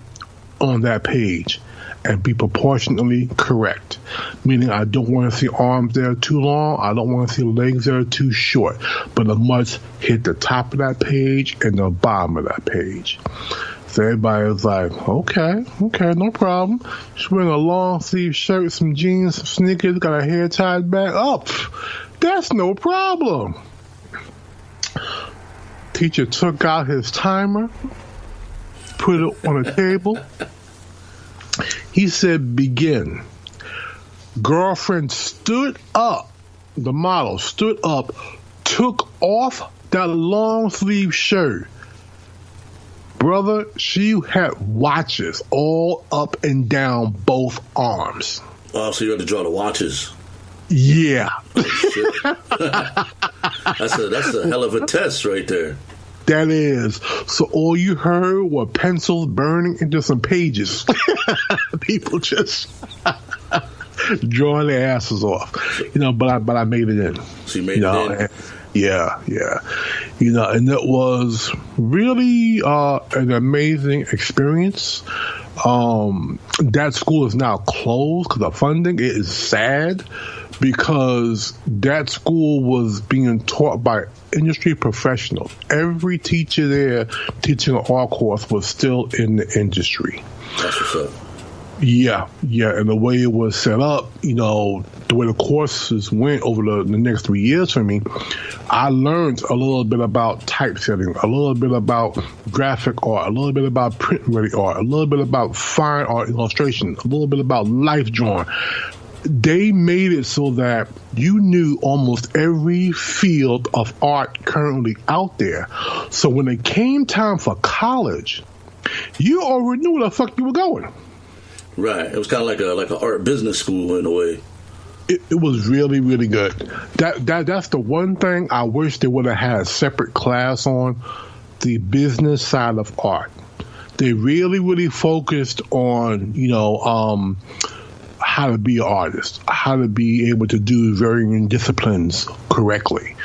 on that page and be proportionately correct. Meaning I don't want to see arms there too long. I don't want to see legs there too short. But it must hit the top of that page and the bottom of that page. So everybody was like, okay, no problem. She's wearing a long sleeve shirt, some jeans, some sneakers, got her hair tied back up. That's no problem. Teacher took out his timer, put it on a table. He said, begin. Girlfriend stood up. The model stood up, took off that long sleeve shirt. Brother, she had watches all up and down both arms. Oh, so you had to draw the watches. Yeah. That's a hell of a test right there. That is. So all you heard were pencils burning into some pages. People just drawing their asses off. You know, but I made it in. So you made it in? Yeah. You know, and it was really an amazing experience. That school is now closed because of funding. It is sad because that school was being taught by industry professionals. Every teacher there teaching an art course was still in the industry. That's what's up. Yeah, and the way it was set up, you know, the way the courses went over the next 3 years for me, I learned a little bit about typesetting, a little bit about graphic art, a little bit about print-ready art, a little bit about fine art illustration, a little bit about life drawing. They made it so that you knew almost every field of art currently out there. So when it came time for college, you already knew where the fuck you were going. Right. It was kind of like an art business school in a way. It was really, really good. That's the one thing I wish they would have had a separate class on, the business side of art. They really, really focused on, you know, how to be an artist, how to be able to do varying disciplines correctly,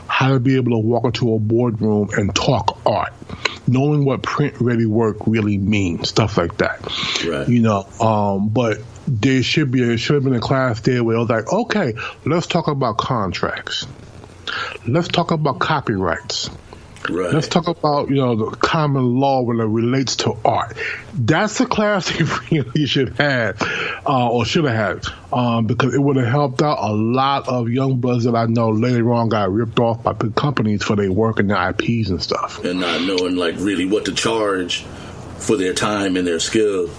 how to be able to walk into a boardroom and talk art, knowing what print-ready work really means, stuff like that. Right. You know, but there should have been a class there where it was like, okay, let's talk about contracts. Let's talk about copyrights. Right. Let's talk about, you know, the common law when it relates to art. That's the class they really should have had, because it would have helped out a lot of young brothers that I know later on got ripped off by big companies for their work and their IPs and stuff. And not knowing, like, really what to charge for their time and their skill.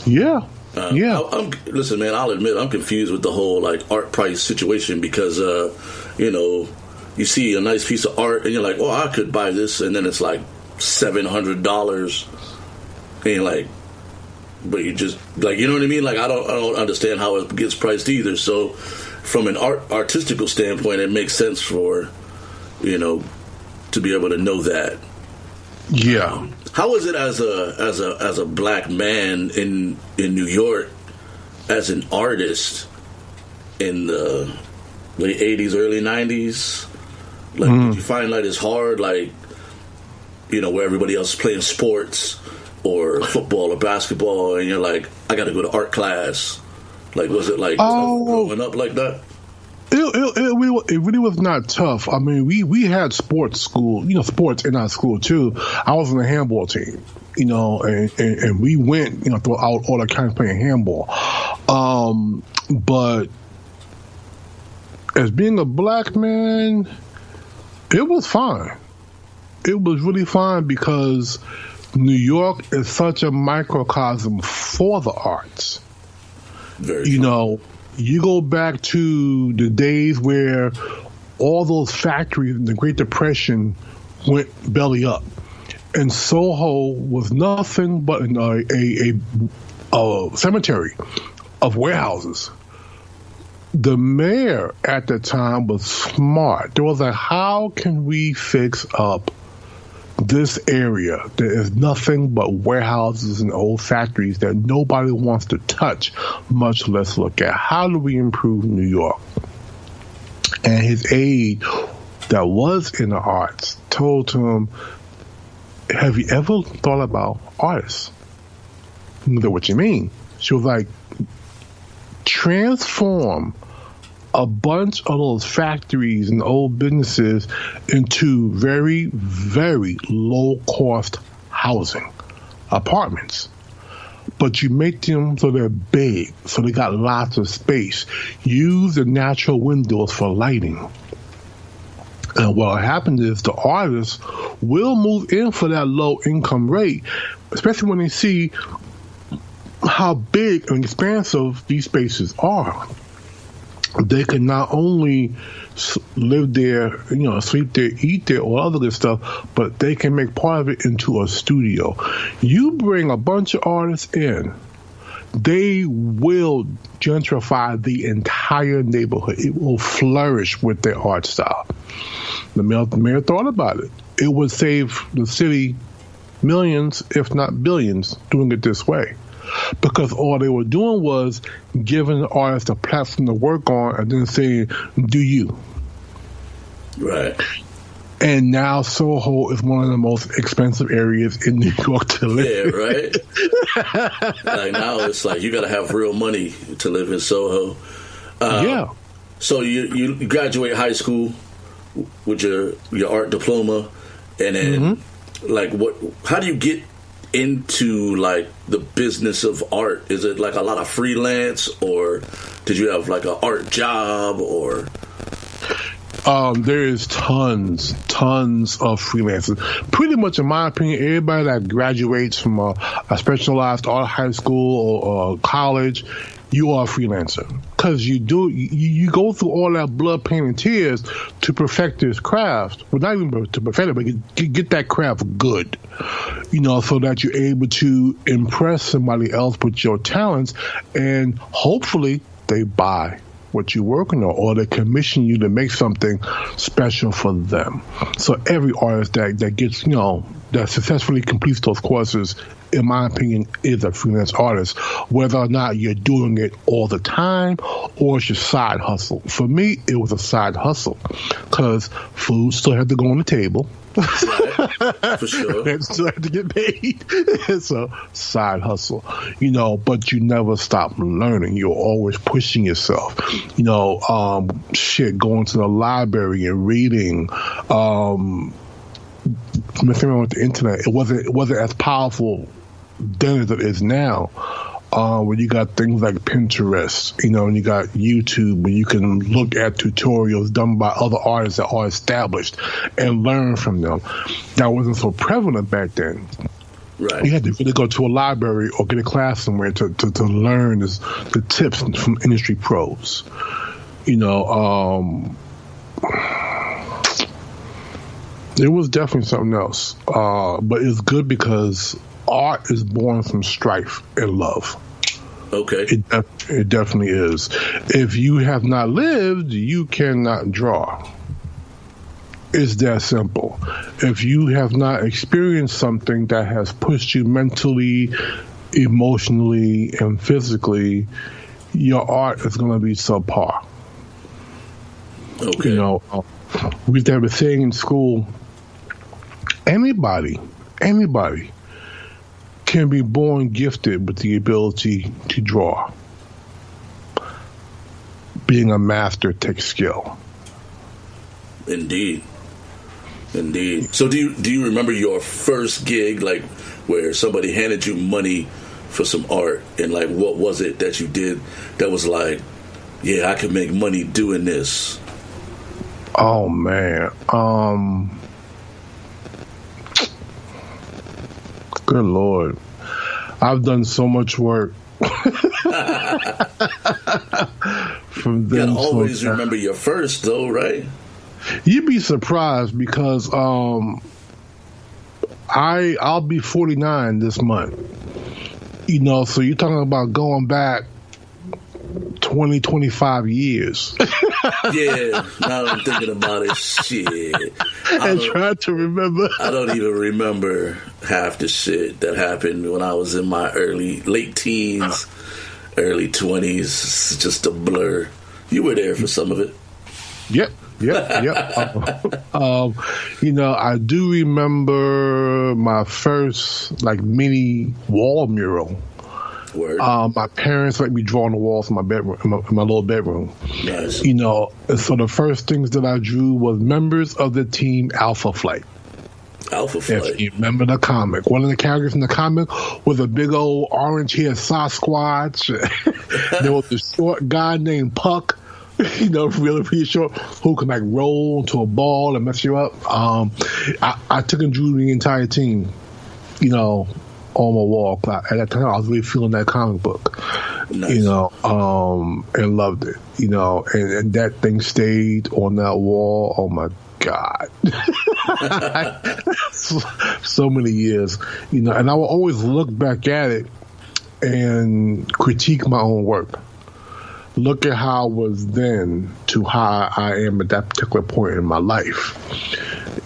Yeah. Listen, man, I'll admit I'm confused with the whole, like, art price situation because, you know, you see a nice piece of art and you're like, oh, I could buy this, and then it's like $700, and you're like, but you just, like, you know what I mean? Like, I don't understand how it gets priced either. So from an artistical standpoint, it makes sense for, you know, to be able to know that. Yeah. How is it as a black man in New York, as an artist in the late 80s, early 90s? Like, did you find like it's hard, like, you know, where everybody else is playing sports or football or basketball, and you're like, I got to go to art class? Like, was it like growing up like that? It really was not tough. I mean, we had sports in our school too. I was on the handball team, and we went, throughout all the kinds playing handball. But as being a black man, it was fine. It was really fine because New York is such a microcosm for the arts. Very You go back to the days where all those factories in the Great Depression went belly up, and Soho was nothing but a cemetery of warehouses. The mayor at the time was smart. There was like, how can we fix up this area? There is nothing but warehouses and old factories that nobody wants to touch, much less look at. How do we improve New York? And his aide that was in the arts told him, have you ever thought about artists? What you mean? She was like, transform a bunch of those factories and old businesses into very, very low-cost housing, apartments. But you make them so they're big, so they got lots of space. Use the natural windows for lighting. And what happens is the artists will move in for that low-income rate, especially when they see how big and expansive these spaces are. They can not only live there, sleep there, eat there, all other good stuff, but they can make part of it into a studio. You bring a bunch of artists in, they will gentrify the entire neighborhood. It will flourish with their art style. The mayor thought about it. It would save the city millions, if not billions, doing it this way. Because all they were doing was giving the artist a platform to work on and then saying, do you? Right. And now Soho is one of the most expensive areas in New York to live. Yeah, right? Like now it's like you got to have real money to live in Soho. Yeah. So you graduate high school with your art diploma, and then like how do you get into like the business of art? Is it like a lot of freelance, or did you have like an art job, or? There is tons of freelancers. Pretty much, in my opinion, everybody that graduates from a specialized art high school or college, you are a freelancer. Because you go through all that blood, pain, and tears to perfect this craft. Well, not even to perfect it, but get that craft good. So that you're able to impress somebody else with your talents, and hopefully they buy what you're working on, or they commission you to make something special for them. So every artist that gets, that successfully completes those courses, in my opinion, is a freelance artist, whether or not you're doing it all the time or it's your side hustle. For me, it was a side hustle because food still had to go on the table. Right. For sure. And still have to get paid. It's a side hustle, but you never stop learning. You're always pushing yourself. Going to the library and reading. Messing around with the internet. It wasn't as powerful then as it is now. When you got things like Pinterest, and you got YouTube, where you can look at tutorials done by other artists that are established and learn from them. That wasn't so prevalent back then. Right. You had to really go to a library or get a class somewhere to learn the tips from industry pros. It was definitely something else. But it's good because art is born from strife and love. Okay. It definitely is. If you have not lived, you cannot draw. It's that simple. If you have not experienced something that has pushed you mentally, emotionally, and physically, your art is going to be subpar. Okay. We used to have a saying in school, anybody can be born gifted with the ability to draw. Being a master takes skill. Indeed. So do you remember your first gig, like where somebody handed you money for some art, and like what was it that you did that was like, yeah, I can make money doing this? Oh man. Good Lord. I've done so much work. From you gotta always remember your first though, right? You'd be surprised because I'll be 49 this month. You know, so you're talking about going back 20, 25 years. Yeah, now I'm thinking about it. Shit. And trying to remember. I don't even remember half the shit that happened when I was in my late teens, early 20s. It's just a blur. You were there for some of it. Yep. You know, I do remember my first like mini wall mural. Word. My parents let me draw on the walls in my bedroom, in my little bedroom. Nice. You know, and so the first things that I drew was members of the team Alpha Flight. Alpha Flight. If you remember the comic, one of the characters in the comic was a big old orange-haired Sasquatch. There was a short guy named Puck. You know, really short, who can like roll into a ball and mess you up. I took and drew the entire team, you know, on my wall. At that time, I was really feeling that comic book, nice. You know, and loved it, you know, and that thing stayed on that wall. Oh my God. So many years, you know, and I will always look back at it and critique my own work. Look at how I was then to how I am at that particular point in my life.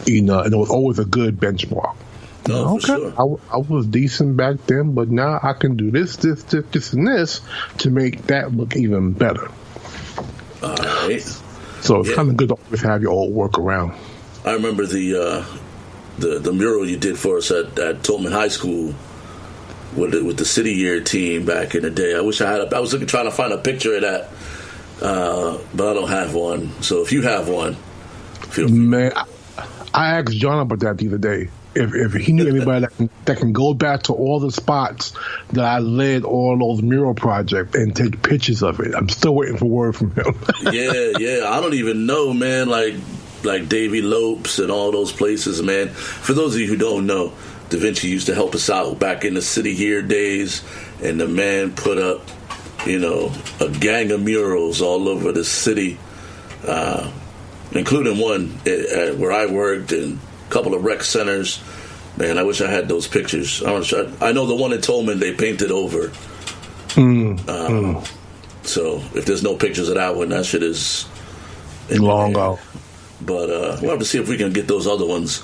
You know, and it was always a good benchmark. No, okay, for sure. I was decent back then, but now I can do this, and this to make that look even better. All right. So it's kind of good to always have your old work around. I remember the mural you did for us at Tolman High School with the City Year team back in the day. I wish I had. I was trying to find a picture of that, but I don't have one. So if you have one, feel free. Man, I asked John about that the other day. If he knew anybody that can go back to all the spots that I led all those mural projects and take pictures of it. I'm still waiting for word from him. Yeah. I don't even know, man. Like Davy Lopes and all those places, man. For those of you who don't know, Da Vinci used to help us out back in the City Here days, and the man put up, you know, a gang of murals all over the city, including one where I worked and a couple of rec centers. Man, I wish I had those pictures. I know the one in Tolman they painted over. So if there's no pictures of that one, that shit is long ago. But we'll have to see if we can get those other ones.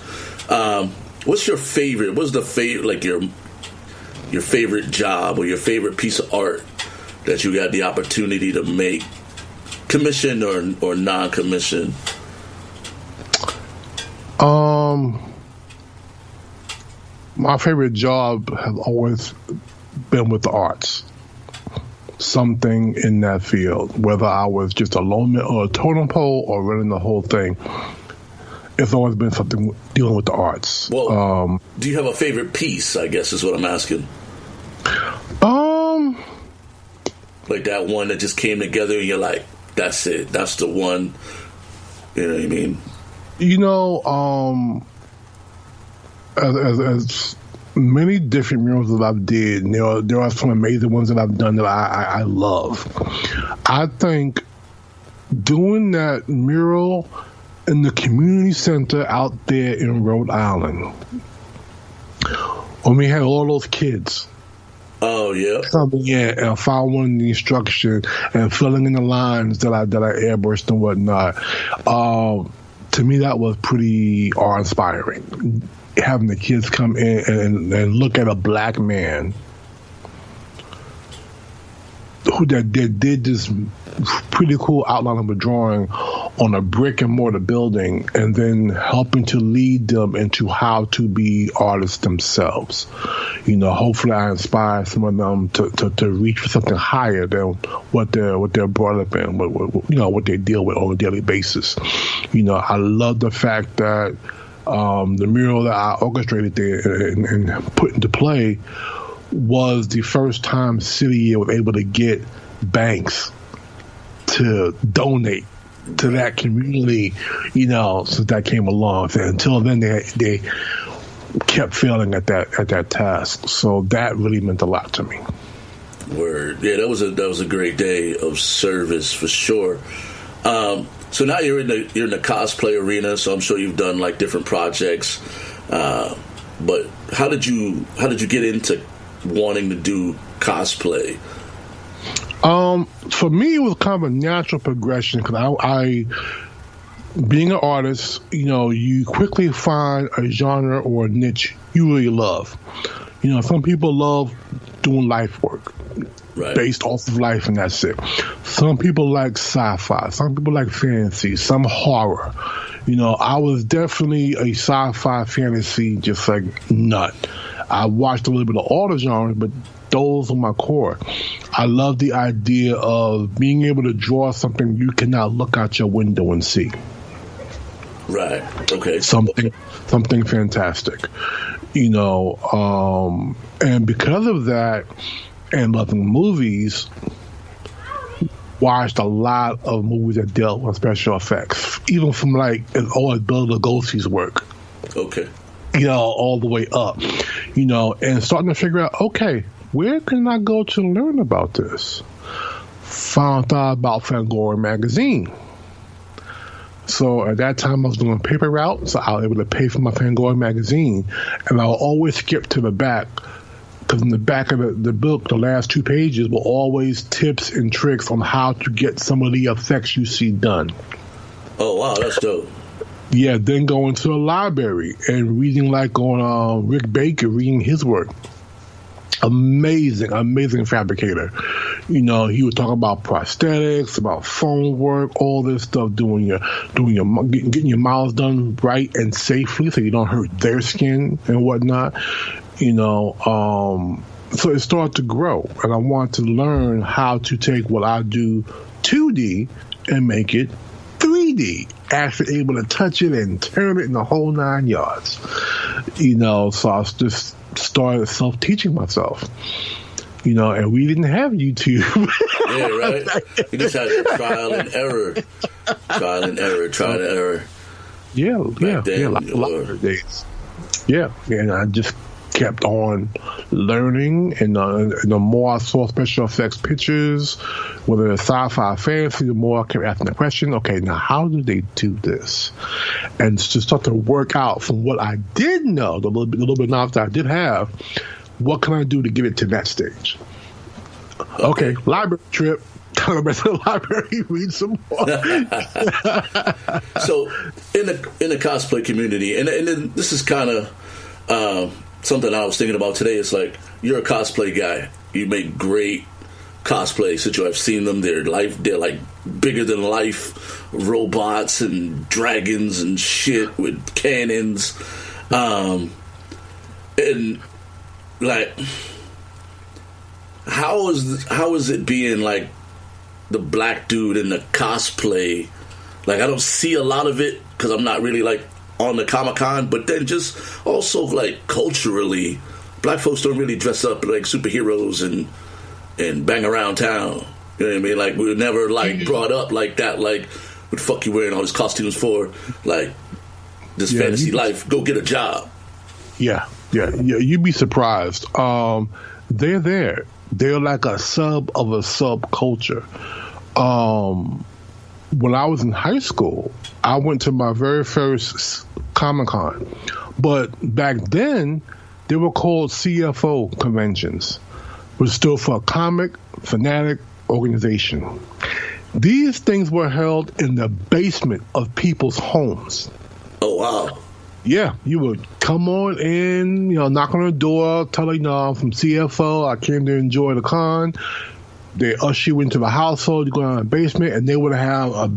What's your favorite? What's the favorite, like your favorite job or your favorite piece of art that you got the opportunity to make, commission or non-commission? My favorite job has always been with the arts. Something in that field, whether I was just a loneman or a totem pole or running the whole thing. It's always been something dealing with the arts. Well, do you have a favorite piece, I guess is what I'm asking? Like that one that just came together and you're like, that's it. That's the one. You know what I mean? You know, as many different murals that I've did, there are some amazing ones that I've done that I love. I think doing that mural in the community center out there in Rhode Island, when we had all those kids. Oh yeah. Coming in and following the instruction and filling in the lines that I airbrushed and whatnot. To me, that was pretty awe-inspiring. Having the kids come in and look at a black man who that did this pretty cool outline of a drawing on a brick and mortar building, and then helping to lead them into how to be artists themselves. Hopefully I inspire some of them to reach for something higher than what they're brought up in, what they deal with on a daily basis. I love the fact that the mural that I orchestrated there and put into play was the first time City was able to get banks to donate to that community, since that came along. And until then, they kept failing at that task. So that really meant a lot to me. Word, yeah, that was a great day of service for sure. So now you're in the cosplay arena. So I'm sure you've done like different projects. But how did you get into wanting to do cosplay? For me, it was kind of a natural progression because I being an artist, you quickly find a genre or a niche you really love. Some people love doing life work. Right. Based off of life, and that's it. Some people like sci-fi. Some people like fantasy. Some horror. I was definitely a sci-fi fantasy, just like nut. I watched a little bit of all the genres, but those are my core. I love the idea of being able to draw something you cannot look out your window and see. Right. Okay. Something fantastic. And because of that, and loving movies, watched a lot of movies that dealt with special effects, even from like Bill Lugosi's work. Okay. All the way up. And starting to figure out, okay, where can I go to learn about this? Found out about Fangoria magazine. So at that time I was doing paper route, so I was able to pay for my Fangoria magazine, and I would always skip to the back. Because in the back of the book, the last 2 pages were always tips and tricks on how to get some of the effects you see done. Oh, wow, that's dope. Yeah, then going to the library and reading like on Rick Baker, reading his work. Amazing fabricator. He would talk about prosthetics, about phone work, all this stuff, getting your mouths done right and safely so you don't hurt their skin and whatnot. So it started to grow, and I want to learn how to take what I do 2D and make it 3D. Actually able to touch it and turn it in the whole 9 yards. So I just started self-teaching myself. And we didn't have YouTube. Yeah, right. You just had trial and error. Yeah, a lot of days. Yeah, and I just kept on learning, and the more I saw special effects pictures, whether it's sci-fi, fantasy, the more I kept asking the question, okay, now how do they do this? And to start to work out from what I did know, the little bit of knowledge that I did have, what can I do to get it to that stage? Okay, library trip. Go back to the library, read some more. So, in the cosplay community, and this is kind of something I was thinking about today. It's like, you're a cosplay guy. You make great cosplay situations. I've seen them. They're like bigger than life robots and dragons and shit with cannons. And like, how is it being like the black dude in the cosplay? Like, I don't see a lot of it because I'm not really like on the Comic-Con, but then just also like culturally, black folks don't really dress up like superheroes and bang around town. You know what I mean? Like, we were never like brought up like that. Like, what the fuck you wearing all these costumes for? Like, this fantasy life. Go get a job. Yeah. You'd be surprised. They're there. They're like a sub of a subculture. When I was in high school, I went to my very first Comic-Con. But back then, they were called CFO conventions, which stood for Comic Fanatic Organization. These things were held in the basement of people's homes. Oh, wow. Yeah, you would come on in, knock on the door, tell them, I'm from CFO, I came to enjoy the con. they usher you into the household. You go down the basement, and they would have a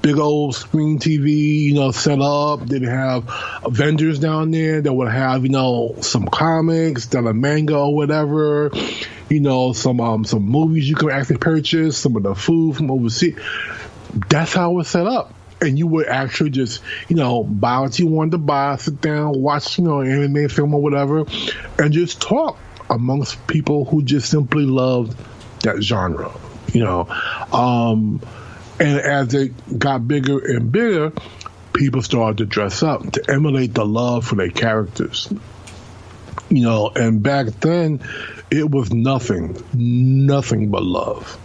big old screen TV, set up. They'd have vendors down there that would have, some comics, then a manga or whatever. Some movies you could actually purchase, some of the food from overseas. That's how it was set up. And you would actually just, buy what you wanted to buy, sit down, watch, anime film or whatever, and just talk amongst people who just simply loved that genre, And as it got bigger and bigger, people started to dress up to emulate the love for their characters. And back then, it was nothing but love.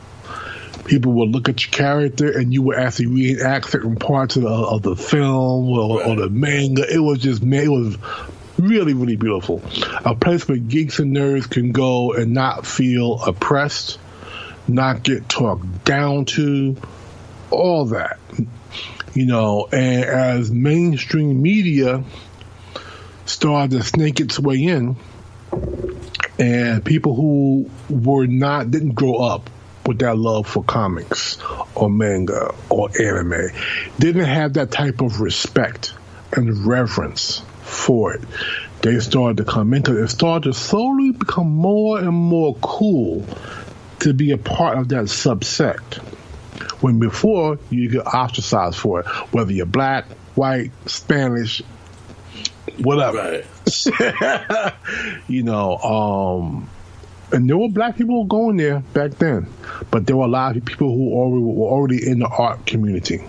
People would look at your character and you would actually reenact certain parts of the film or the manga. It was really, really beautiful. A place where geeks and nerds can go and not feel oppressed, not get talked down to, all that. And as mainstream media started to snake its way in, and people who didn't grow up with that love for comics or manga or anime, didn't have that type of respect and reverence for it. They started to come into it. It started to slowly become more and more cool to be a part of that subsect. When before, you get ostracized for it, whether you're black, white, Spanish, whatever. Right. And there were black people going there back then, but there were a lot of people who were already in the art community.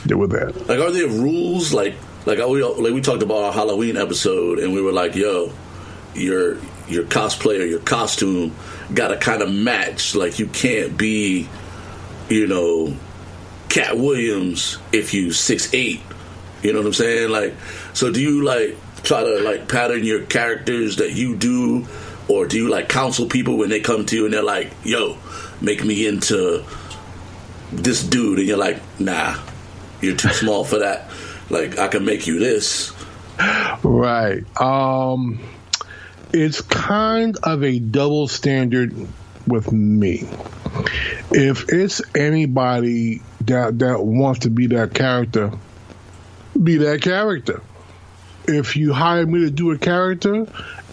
They were there. Like, are there rules? Like we talked about our Halloween episode, and we were like, "Yo, your cosplay or your costume got to kind of match. Like, you can't be, Cat Williams if you 6'8". You know what I'm saying? Like, so do you try to pattern your characters that you do? Or do you counsel people when they come to you and they're like, yo, make me into this dude? And you're like, nah, you're too small for that. I can make you this. Right. It's kind of a double standard with me. If it's anybody that wants to be that character, be that character. If you hire me to do a character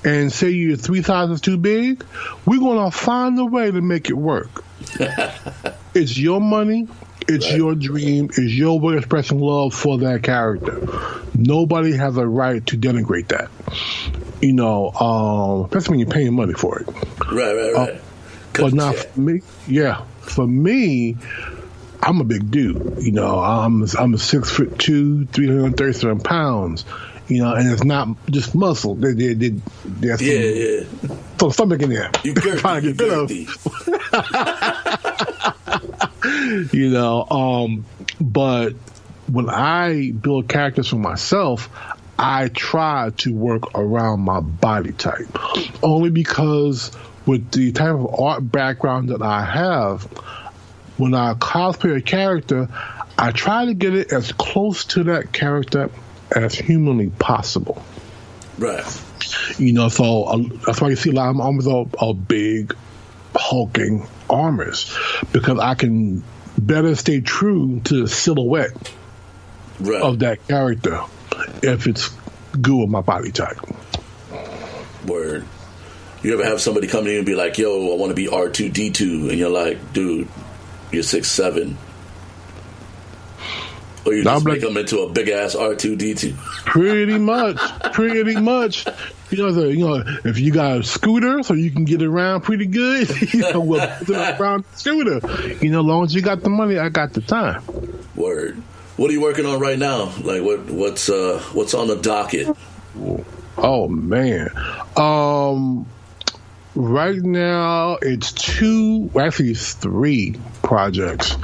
and say you're 3 sizes too big, we're going to find a way to make it work. It's your money. It's your dream. It's your way of expressing love for that character. Nobody has a right to denigrate that. Especially when you're paying money for it. Right. But not for me. Yeah. For me, I'm a big dude. I'm 6'2", 337 pounds. And it's not just muscle. There's some stomach in there. You girthy, but when I build characters for myself, I try to work around my body type. Only because with the type of art background that I have, when I cosplay a character, I try to get it as close to that character as humanly possible. Right. So that's why you see a lot of armors are big, hulking armors, because I can better stay true to the silhouette of that character if it's good with my body type. Word. You ever have somebody come to you and be like, yo, I want to be R2-D2, and you're like, dude, you're 6'7". Or you just make them into a big ass R2-D2. Pretty much. If you got a scooter, so you can get around pretty good, we'll put it around the scooter. As long as you got the money, I got the time. Word. What are you working on right now? What's on the docket? Oh man. Right now, it's 3 projects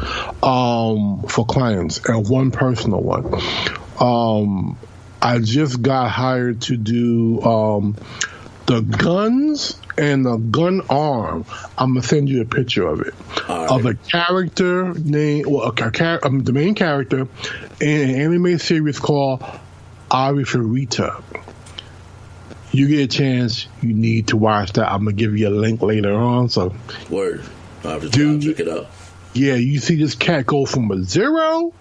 for clients and 1 personal one. I just got hired to do the guns and the gun arm. I'm going to send you a picture of it. Right. Of a character named, the main character in an anime series called Arifureta. You get a chance, you need to watch that. I'm going to give you a link later on. So, Word. I'll have to check it out. Yeah, you see this cat go from a 0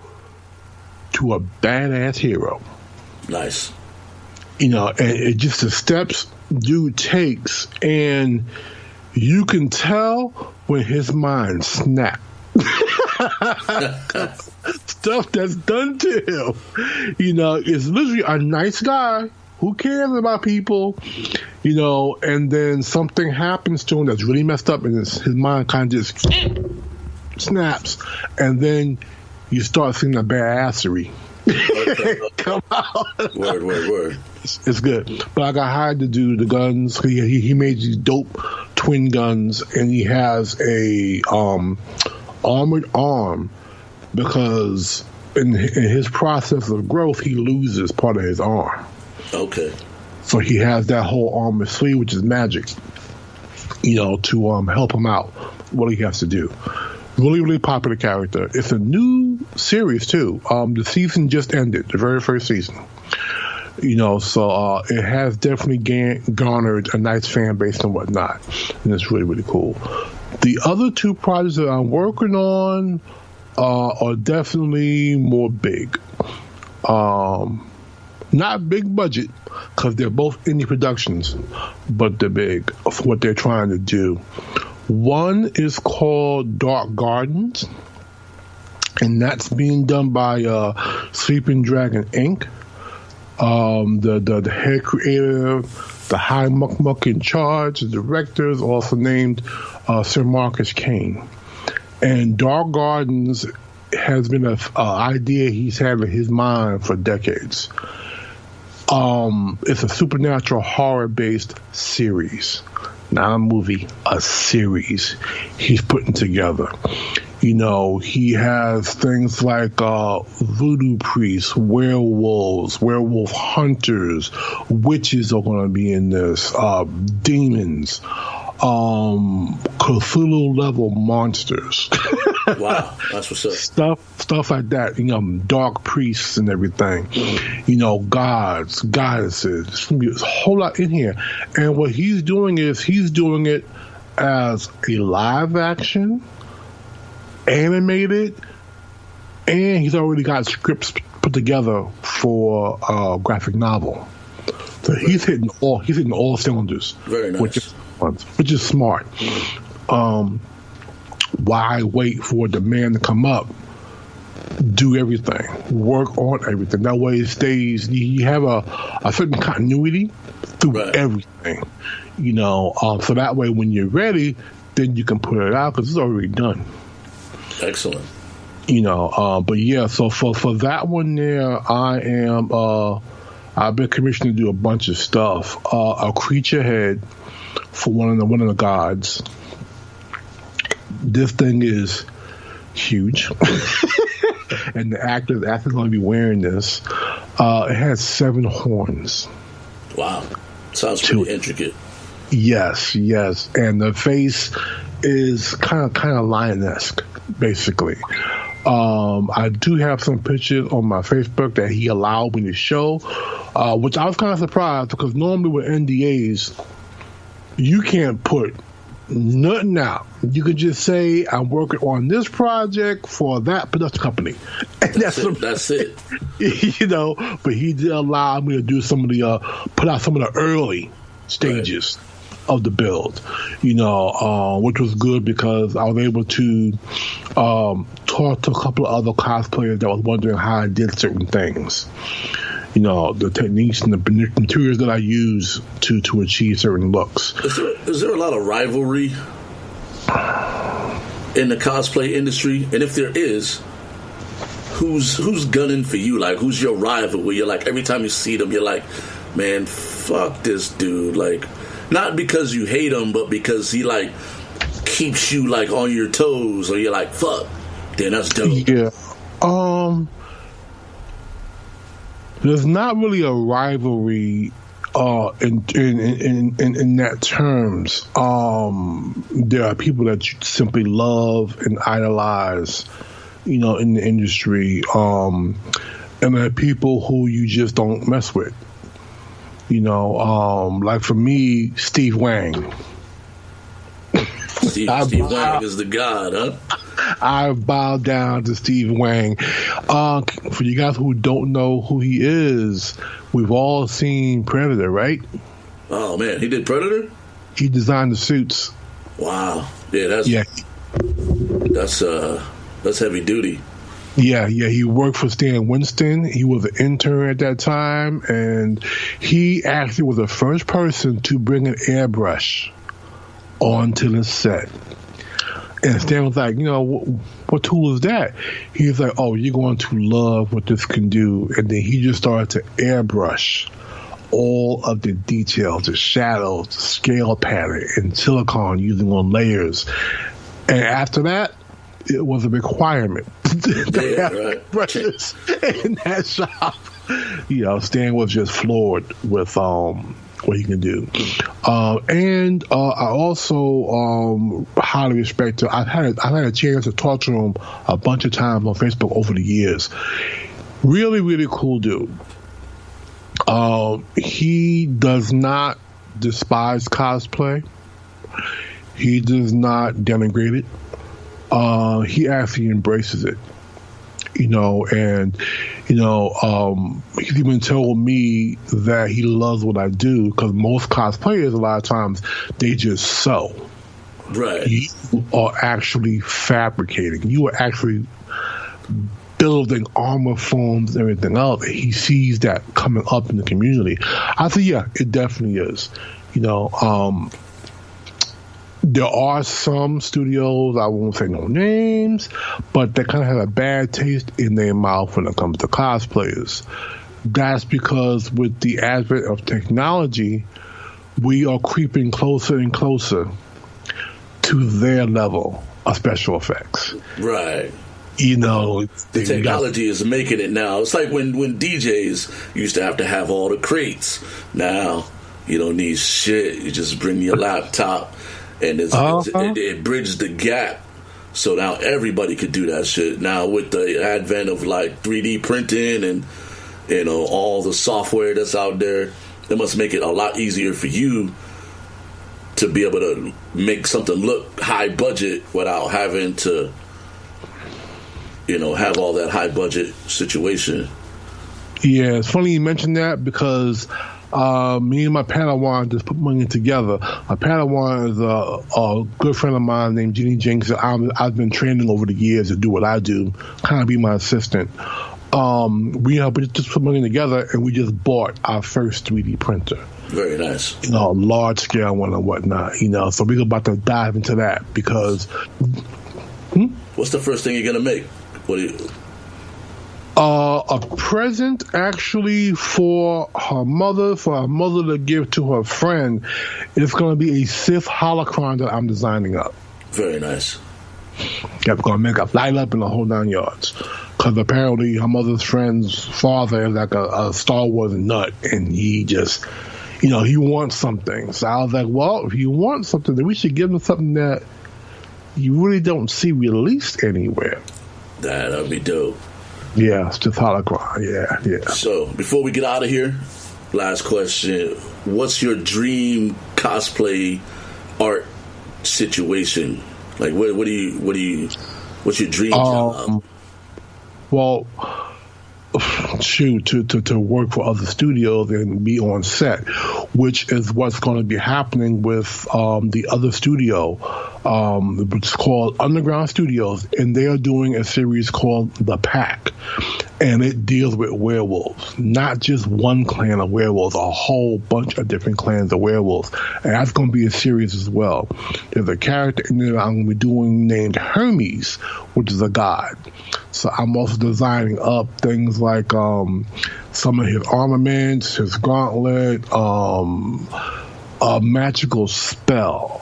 to a badass hero. Nice. You know, and it just the steps dude takes, and you can tell when his mind snapped. Stuff that's done to him. You know, it's literally a nice guy who cares about people, you know, and then something happens to him that's really messed up, and his mind kind of just snaps, and then you start seeing the badassery come out. Word. It's good. But I got hired to do the guns. He made these dope twin guns, and he has a armored arm because in his process of growth, he loses part of his arm. Okay. So he has that whole armor sleeve, which is magic, you know, to help him out. What he has to do. Really, really popular character. It's a new series too. The season just ended, the very first season. You know, so it has definitely garnered a nice fan base and whatnot, and it's really, really cool. The other two projects that I'm working on are definitely more big. Not big budget, because they're both indie productions, but they're big for what they're trying to do. One is called Dark Gardens, and that's being done by Sleeping Dragon Inc. The head creator, the high muck in charge, the director is also named Sir Marcus Kane. And Dark Gardens has been an idea he's had in his mind for decades. It's a supernatural horror-based series. Not a movie, a series he's putting together. You know, he has things like voodoo priests, werewolves, werewolf hunters, witches are going to be in this, demons, Cthulhu-level monsters. Wow, that's what's up. Stuff like that. You know, dark priests and everything. You know, gods, goddesses. There's going to be a whole lot in here. And what he's doing is he's doing it as a live action, animated, and he's already got scripts put together for a graphic novel. So he's hitting all cylinders. Very nice. Which is smart. Why wait for the man to come up? Do everything. Work on everything. That way it stays. You have a certain continuity through everything. You know, so that way when you're ready, then you can put it out because it's already done. Excellent. You know, but yeah. So for that one there, I've been commissioned to do a bunch of stuff. A creature head for one of the gods. This thing is huge, and the actor is actually going to be wearing this. It has 7 horns. Wow, sounds pretty intricate. Yes, and the face is kind of lion-esque, basically. I do have some pictures on my Facebook that he allowed me to show, which I was kind of surprised because normally with NDAs, you can't put nothing out. You could just say, I'm working on this project for that production company. And that's it. You know, but he did allow me to do some of the, put out some of the early stages of the build, you know, which was good because I was able to talk to a couple of other cosplayers that was wondering how I did certain things. You know, the techniques and the materials that I use to achieve certain looks. Is there a lot of rivalry in the cosplay industry? And if there is, who's gunning for you? Like, who's your rival? Where you're like, every time you see them, you're like, man, fuck this dude. Like, not because you hate him, but because he like keeps you like on your toes, or you're like, fuck, then that's dope. Yeah. There's not really a rivalry in that terms. There are people that you simply love and idolize, you know, in the industry, and there are people who you just don't mess with. You know, like for me, Steve Wang. Steve Wang is the god, huh? I bow down to Steve Wang. For you guys who don't know who he is, we've all seen Predator, right? Oh man, he did Predator? He designed the suits. Wow. Yeah, that's heavy duty. Yeah, he worked for Stan Winston. He was an intern at that time, and he actually was the first person to bring an airbrush onto the set. And Stan was like, what tool is that? He's like, oh, you're going to love what this can do. And then he just started to airbrush all of the details, the shadows, the scale pattern, and silicone using on layers. And after that, it was a requirement to have brushes in that shop. Stan was just floored with what he can do. And I also highly respect him. I've had a chance to talk to him a bunch of times on Facebook over the years. Really, really cool dude. He does not despise cosplay. He does not denigrate it. He actually embraces it. He's even told me that he loves what I do, because most cosplayers, a lot of times, they just sew. Right. You are actually fabricating. You are actually building armor forms and everything else. He sees that coming up in the community. I said, yeah, it definitely is. There are some studios, I won't say no names, but they kind of have a bad taste in their mouth when it comes to cosplayers. That's because with the advent of technology, we are creeping closer and closer to their level of special effects. Right. The technology is making it now. It's like when DJs used to have all the crates. Now, you don't need shit. You just bring your laptop. And it bridged the gap, so now everybody could do that shit. Now with the advent of like 3D printing and all the software that's out there, it must make it a lot easier for you to be able to make something look high budget without having to, have all that high budget situation. Yeah, it's funny you mentioned that, because me and my Padawan just put money together. My Padawan is a good friend of mine named Jenny Jenks. I've been training over the years to do what I do, kind of be my assistant. We just put money together, and we just bought our first 3D printer. Very nice. Large scale one and whatnot. So we're about to dive into that, because. What's the first thing you're gonna make? A present actually for her mother to give to her friend. It's going to be a Sith holocron that I'm designing up. Very nice. Yep, going to make a light up in the whole 9 yards. Because apparently her mother's friend's father is like a Star Wars nut, and he just, he wants something. So I was like, well, if you want something, then we should give him something that you really don't see released anywhere. That'd be dope. Yeah, it's just holocron. Yeah. So, before we get out of here, last question. What's your dream cosplay art situation? Like, what's your dream job? Well, to work for other studios and be on set, which is what's going to be happening with the other studio. It's called Underground Studios, and they are doing a series called The Pack, and it deals with werewolves. Not just one clan of werewolves, a whole bunch of different clans of werewolves, and that's going to be a series as well. There's a character in there I'm going to be doing named Hermes, which is a god. So I'm also designing up things like some of his armaments, his gauntlet, a magical spell.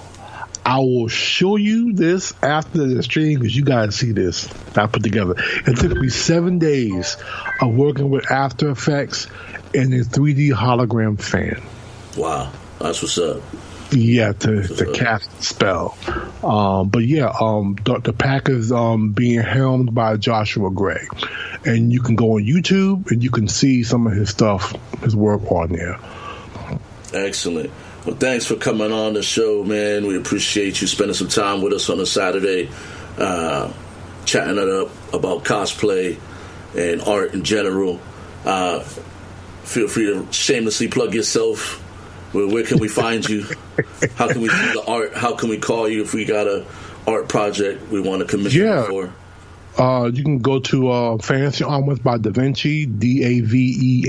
I will show you this after the stream, because you guys see this I put together. It took me 7 days of working with After Effects and a 3D hologram fan. Wow, that's what's up. Yeah, to cast the spell. The pack is being helmed by Joshua Gray. And you can go on YouTube and you can see some of his stuff, his work on there. Excellent. Well, thanks for coming on the show, man. We appreciate you spending some time with us on a Saturday, chatting it up about cosplay and art in general. Feel free to shamelessly plug yourself. Where can we find you? How can we see the art? How can we call you if we got a art project we want to commission for? You can go to Fancy Armors by Davence, Davence,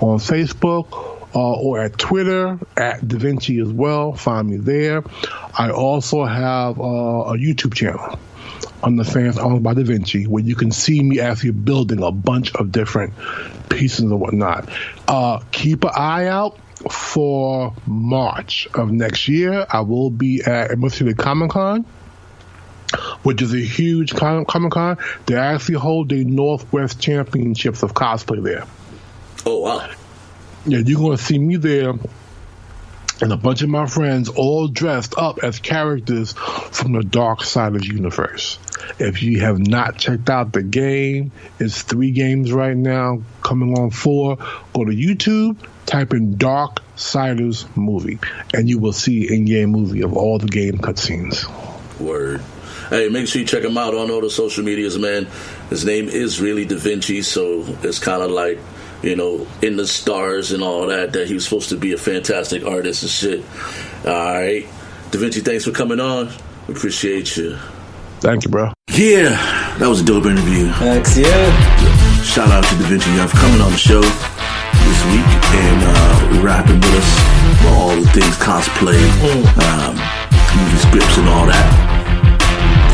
on Facebook, or at Twitter, at Davence as well. Find me there. I also have a YouTube channel on the Fancy Armors by Davence, where you can see me actually building a bunch of different pieces and whatnot. Keep an eye out for March of next year. I will be at Emerald City Comic Con, which is a huge Comic Con. They actually hold the Northwest Championships of cosplay there. Oh, wow. Yeah, you're going to see me there and a bunch of my friends all dressed up as characters from the Dark Side of the Universe. If you have not checked out the game, it's 3 games right now, coming on 4. Go to YouTube, type in Dark Siders movie, and you will see an in-game movie of all the game cutscenes. Word. Hey, make sure you check him out on all the social medias, man. His name is really Davence, so it's kind of like, you know, in the stars and all that he was supposed to be a fantastic artist and shit. All right. Davence, thanks for coming on. We appreciate you. Thank you, bro. Yeah, that was a dope interview. Thanks, yeah. Shout out to Davence Young for coming on the show this week and rapping with us about all the things cosplay, movie scripts and all that.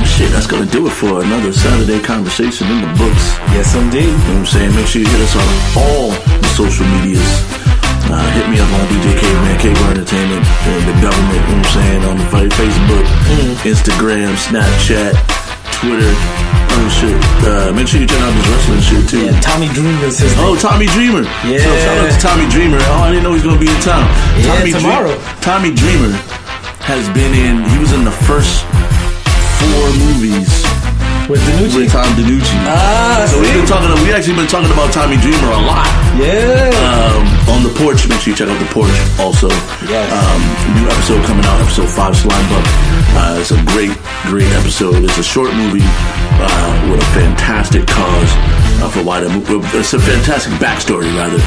Shit, that's gonna do it for another Saturday conversation in the books. Yes, indeed. You know what I'm saying? Make sure you hit us on all the social medias. Hit me up on DJ Caveman, Cable Entertainment, and the government, you know what I'm saying, on the Facebook, Instagram, Snapchat, Twitter, shit. Make sure you check out this wrestling shit too. Yeah, Tommy Dreamer's his name. Oh, Tommy Dreamer. Yeah. So shout out to Tommy Dreamer. Oh, I didn't know he was gonna be in town. Yeah, tomorrow. Tommy Dreamer has been in. He was in the first 4 movies with Tom DiNucci. So we actually been talking about Tommy Dreamer a lot. Yeah. On the porch. Make sure you check out the porch also. Yes. New episode coming out, episode 5, Slime Buck. It's a great episode. It's a short movie with a fantastic cause for why the movie. It's a fantastic backstory rather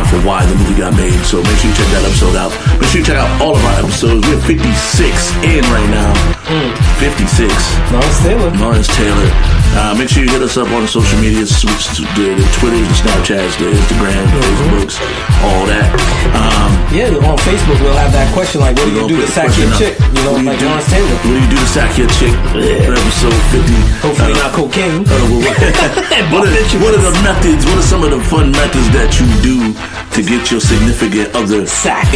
for why the movie got made. So make sure you check that episode out. Make sure you check out all of our episodes. We have 56 in right now. 56. Lawrence Taylor. Make sure you hit us up on the social medias, the Twitters, the Snapchats, the Instagram, the Facebooks, all that. On Facebook we'll have that question like, what do you do to sack your chick? You know, like Lawrence Taylor. What do you do to sack your chick? Episode 50. Hopefully not cocaine. What are the methods? What are some of the fun methods that you do to get your significant other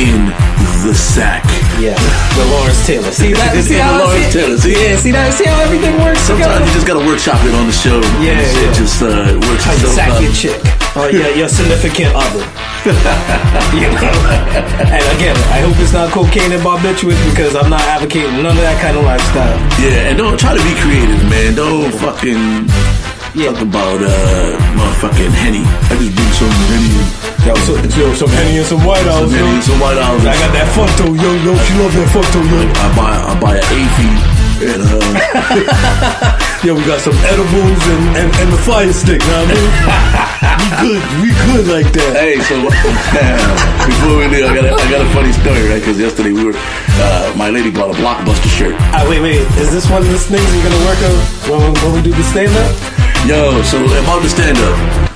in the sack? Yeah, the Lawrence Taylor. See that? See how Lawrence Taylor. See? Yeah, see that? See how everything works Sometimes together? you just gotta workshop it on the show. Yeah, it just works how you itself sack up. your chick or your significant other. You know? And again, I hope it's not cocaine and barbiturates because I'm not advocating none of that kind of lifestyle. Yeah, and don't try to be creative, man. Don't fucking talk about motherfucking Henny. I just bring some Henny. Some Henny and some White House. Some White House. I got that photo, yo. She love that photo, yo. I buy an AFI. And, we got some edibles and the fire stick, know what I mean? we good like that. Hey, so before we leave, I got a funny story, right? Because yesterday we were, my lady bought a Blockbuster shirt. Wait, is this one of the things you're gonna work on when we do the stand up? Yo, so about the stand up.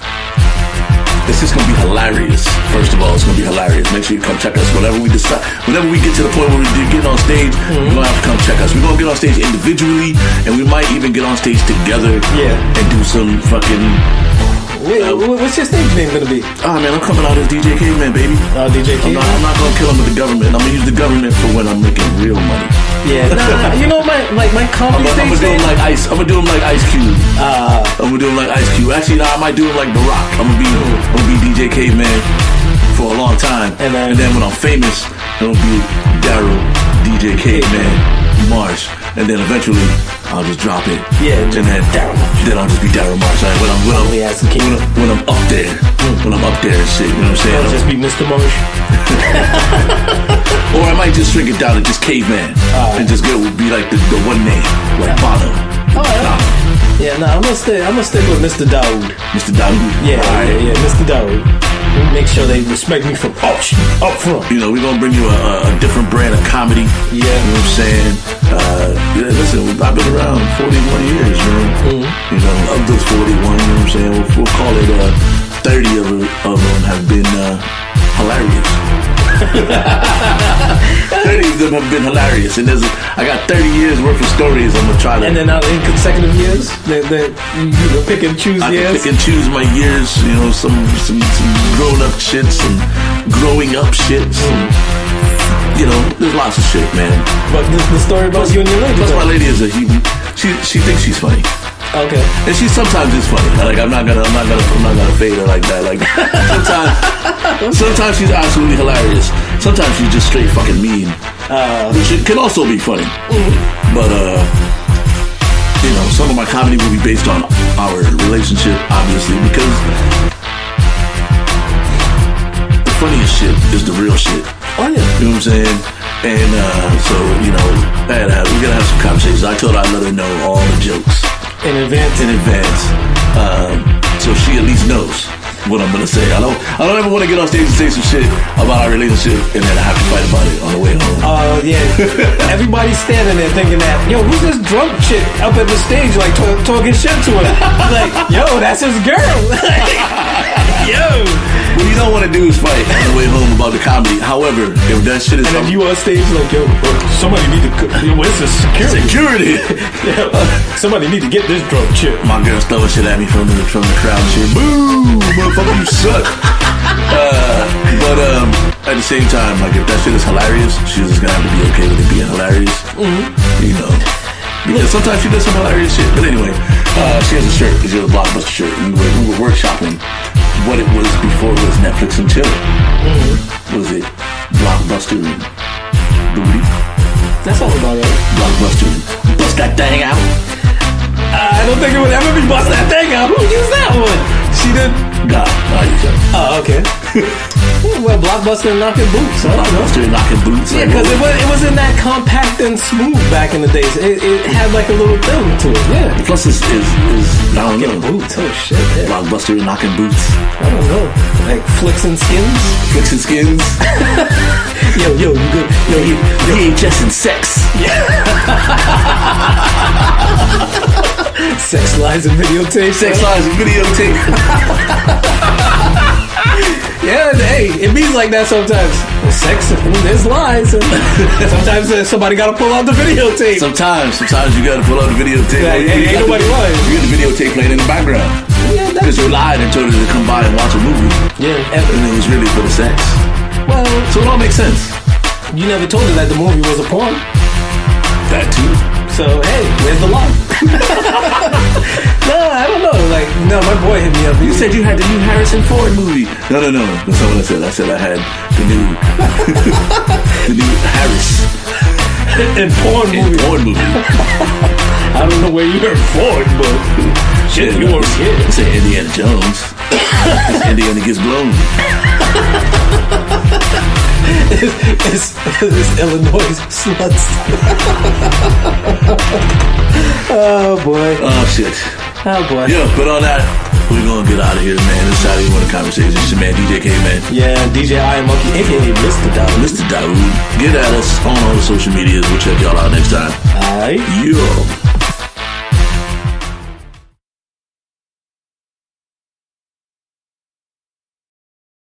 It's just gonna be hilarious. First of all, it's gonna be hilarious. Make sure you come check us whenever we decide. Whenever we get to the point where we get on stage, you're gonna have to come check us. We're gonna get on stage individually, and we might even get on stage together. Yeah. And do some fucking. What's your stage name gonna be? Oh man, I'm coming out as DJ Caveman, baby. DJ Caveman. I'm not gonna kill him with the government. I'm gonna use the government for when I'm making real money. Yeah, you know my comedy stage. I'm gonna do him like Ice Cube. I'm gonna do him like Ice Cube. Actually, I might do him like Barack. I'm gonna be DJ Caveman for a long time, and then when I'm famous, I'm gonna be Daryl, DJ Caveman, Marsh, and then eventually I'll just drop it. Yeah, and then I'll just be Daryl Marsh. When I'm up there. when I'm up there and shit. You know what I'm saying? I'll just be Mr. Marsh. Or I might just shrink it down to just caveman and just be like the one name, like Bono. Oh, yeah. Yeah, I'm gonna stick with Mr. Dawood. Mr. Dawood. Yeah, yeah, Mr. Dawood. Make sure they respect me from up front. You know, we're gonna bring you a different brand of comedy. Yeah. You know what I'm saying? Yeah, listen, I've been around 41 years, man. You know, of those 41, you know what I'm saying? We'll call it 30 of them have been hilarious. 30 of them have been hilarious, and I got 30 years worth of stories. I'm gonna try to. And then in consecutive years, you pick and choose I years. can pick and choose my years. You know, some grown up shit, some growing up shit. You know, there's lots of shit, man. But the story about you and your lady. Plus, my lady is she thinks she's funny. Okay. And she sometimes is funny. Like I'm not gonna fade her like that. Like sometimes she's absolutely hilarious. Sometimes she's just straight fucking mean. Which can also be funny. But you know, some of my comedy will be based on our relationship, obviously, because the funniest shit is the real shit. Oh yeah. You know what I'm saying? And so, you know, we're gonna have some conversations. I told her I'd let her know all the jokes. In advance. So she at least knows what I'm gonna say. I don't ever want to get on stage and say some shit about our relationship and then I have to fight about it on the way home. Yeah. Everybody's standing there thinking that, yo, who's this drunk chick up at the stage like talking shit to her? Like, yo, that's his girl. Yo. What you don't want to do is fight on the way home about the comedy. However, if that shit is and if you on stage like, yo, somebody need to, where's the security? Somebody need to get this drunk chick. My girl's throwing shit at me from the crowd and shit. Boo, motherfucker, you suck. But at the same time, like if that shit is hilarious, she's just gonna have to be okay with it being hilarious. You know. Because sometimes she does some hilarious shit. But anyway, she has a shirt. She has a Blockbuster shirt. And we were workshopping what it was before it was Netflix and chill. Was it Blockbuster and Booty? That's all about it. Blockbuster and bust that thing out. I don't think it would ever be bust that thing out. Who used that one? She did. God, I use that. Oh, okay. Well, Blockbuster and Knockin' Boots. Blockbuster and Knockin' Boots. Yeah, because it wasn't that compact and smooth back in the days. It had like a little thing to it. Yeah. Plus, is I don't know. Boots. Oh shit. Yeah. Blockbuster and Knockin' Boots. I don't know. Like Flicks and Skins. Flicks and Skins. Yo, you good? Yo, VHS and sex. Yeah. Sex lies and videotape. Sex lies and videotape. Yeah, hey, it means like that sometimes. There's sex, there's lies, and sometimes somebody got to pull out the videotape. Sometimes you got to pull out the videotape. Like, ain't nobody lying. You got the videotape playing in the background. Yeah, because you lied and told her to come by and watch a movie. Yeah, and it was really for the sex. Well, so it all makes sense. You never told her that the movie was a porn. That too. So hey, where's the lie? No, I don't know. Like, no, my boy hit me up. You said you had the new Harrison Ford movie. No. That's not what I said. I said I had the new, the new Harris in porn movie. I don't know where you heard Ford, but shit, you weren't here. Say Indiana Jones. Indiana gets blown. It's Illinois sluts. Oh boy. Oh shit. Oh boy. Yeah, but on that, we're gonna get out of here, man. This Saturday morning conversation. It's your man DJ K, man. Yeah, DJ I Am Monkey, aka Mr. Dawood. Mr. Dawood. Get at us on all the social medias. We'll check y'all out next time. Alright. Yo.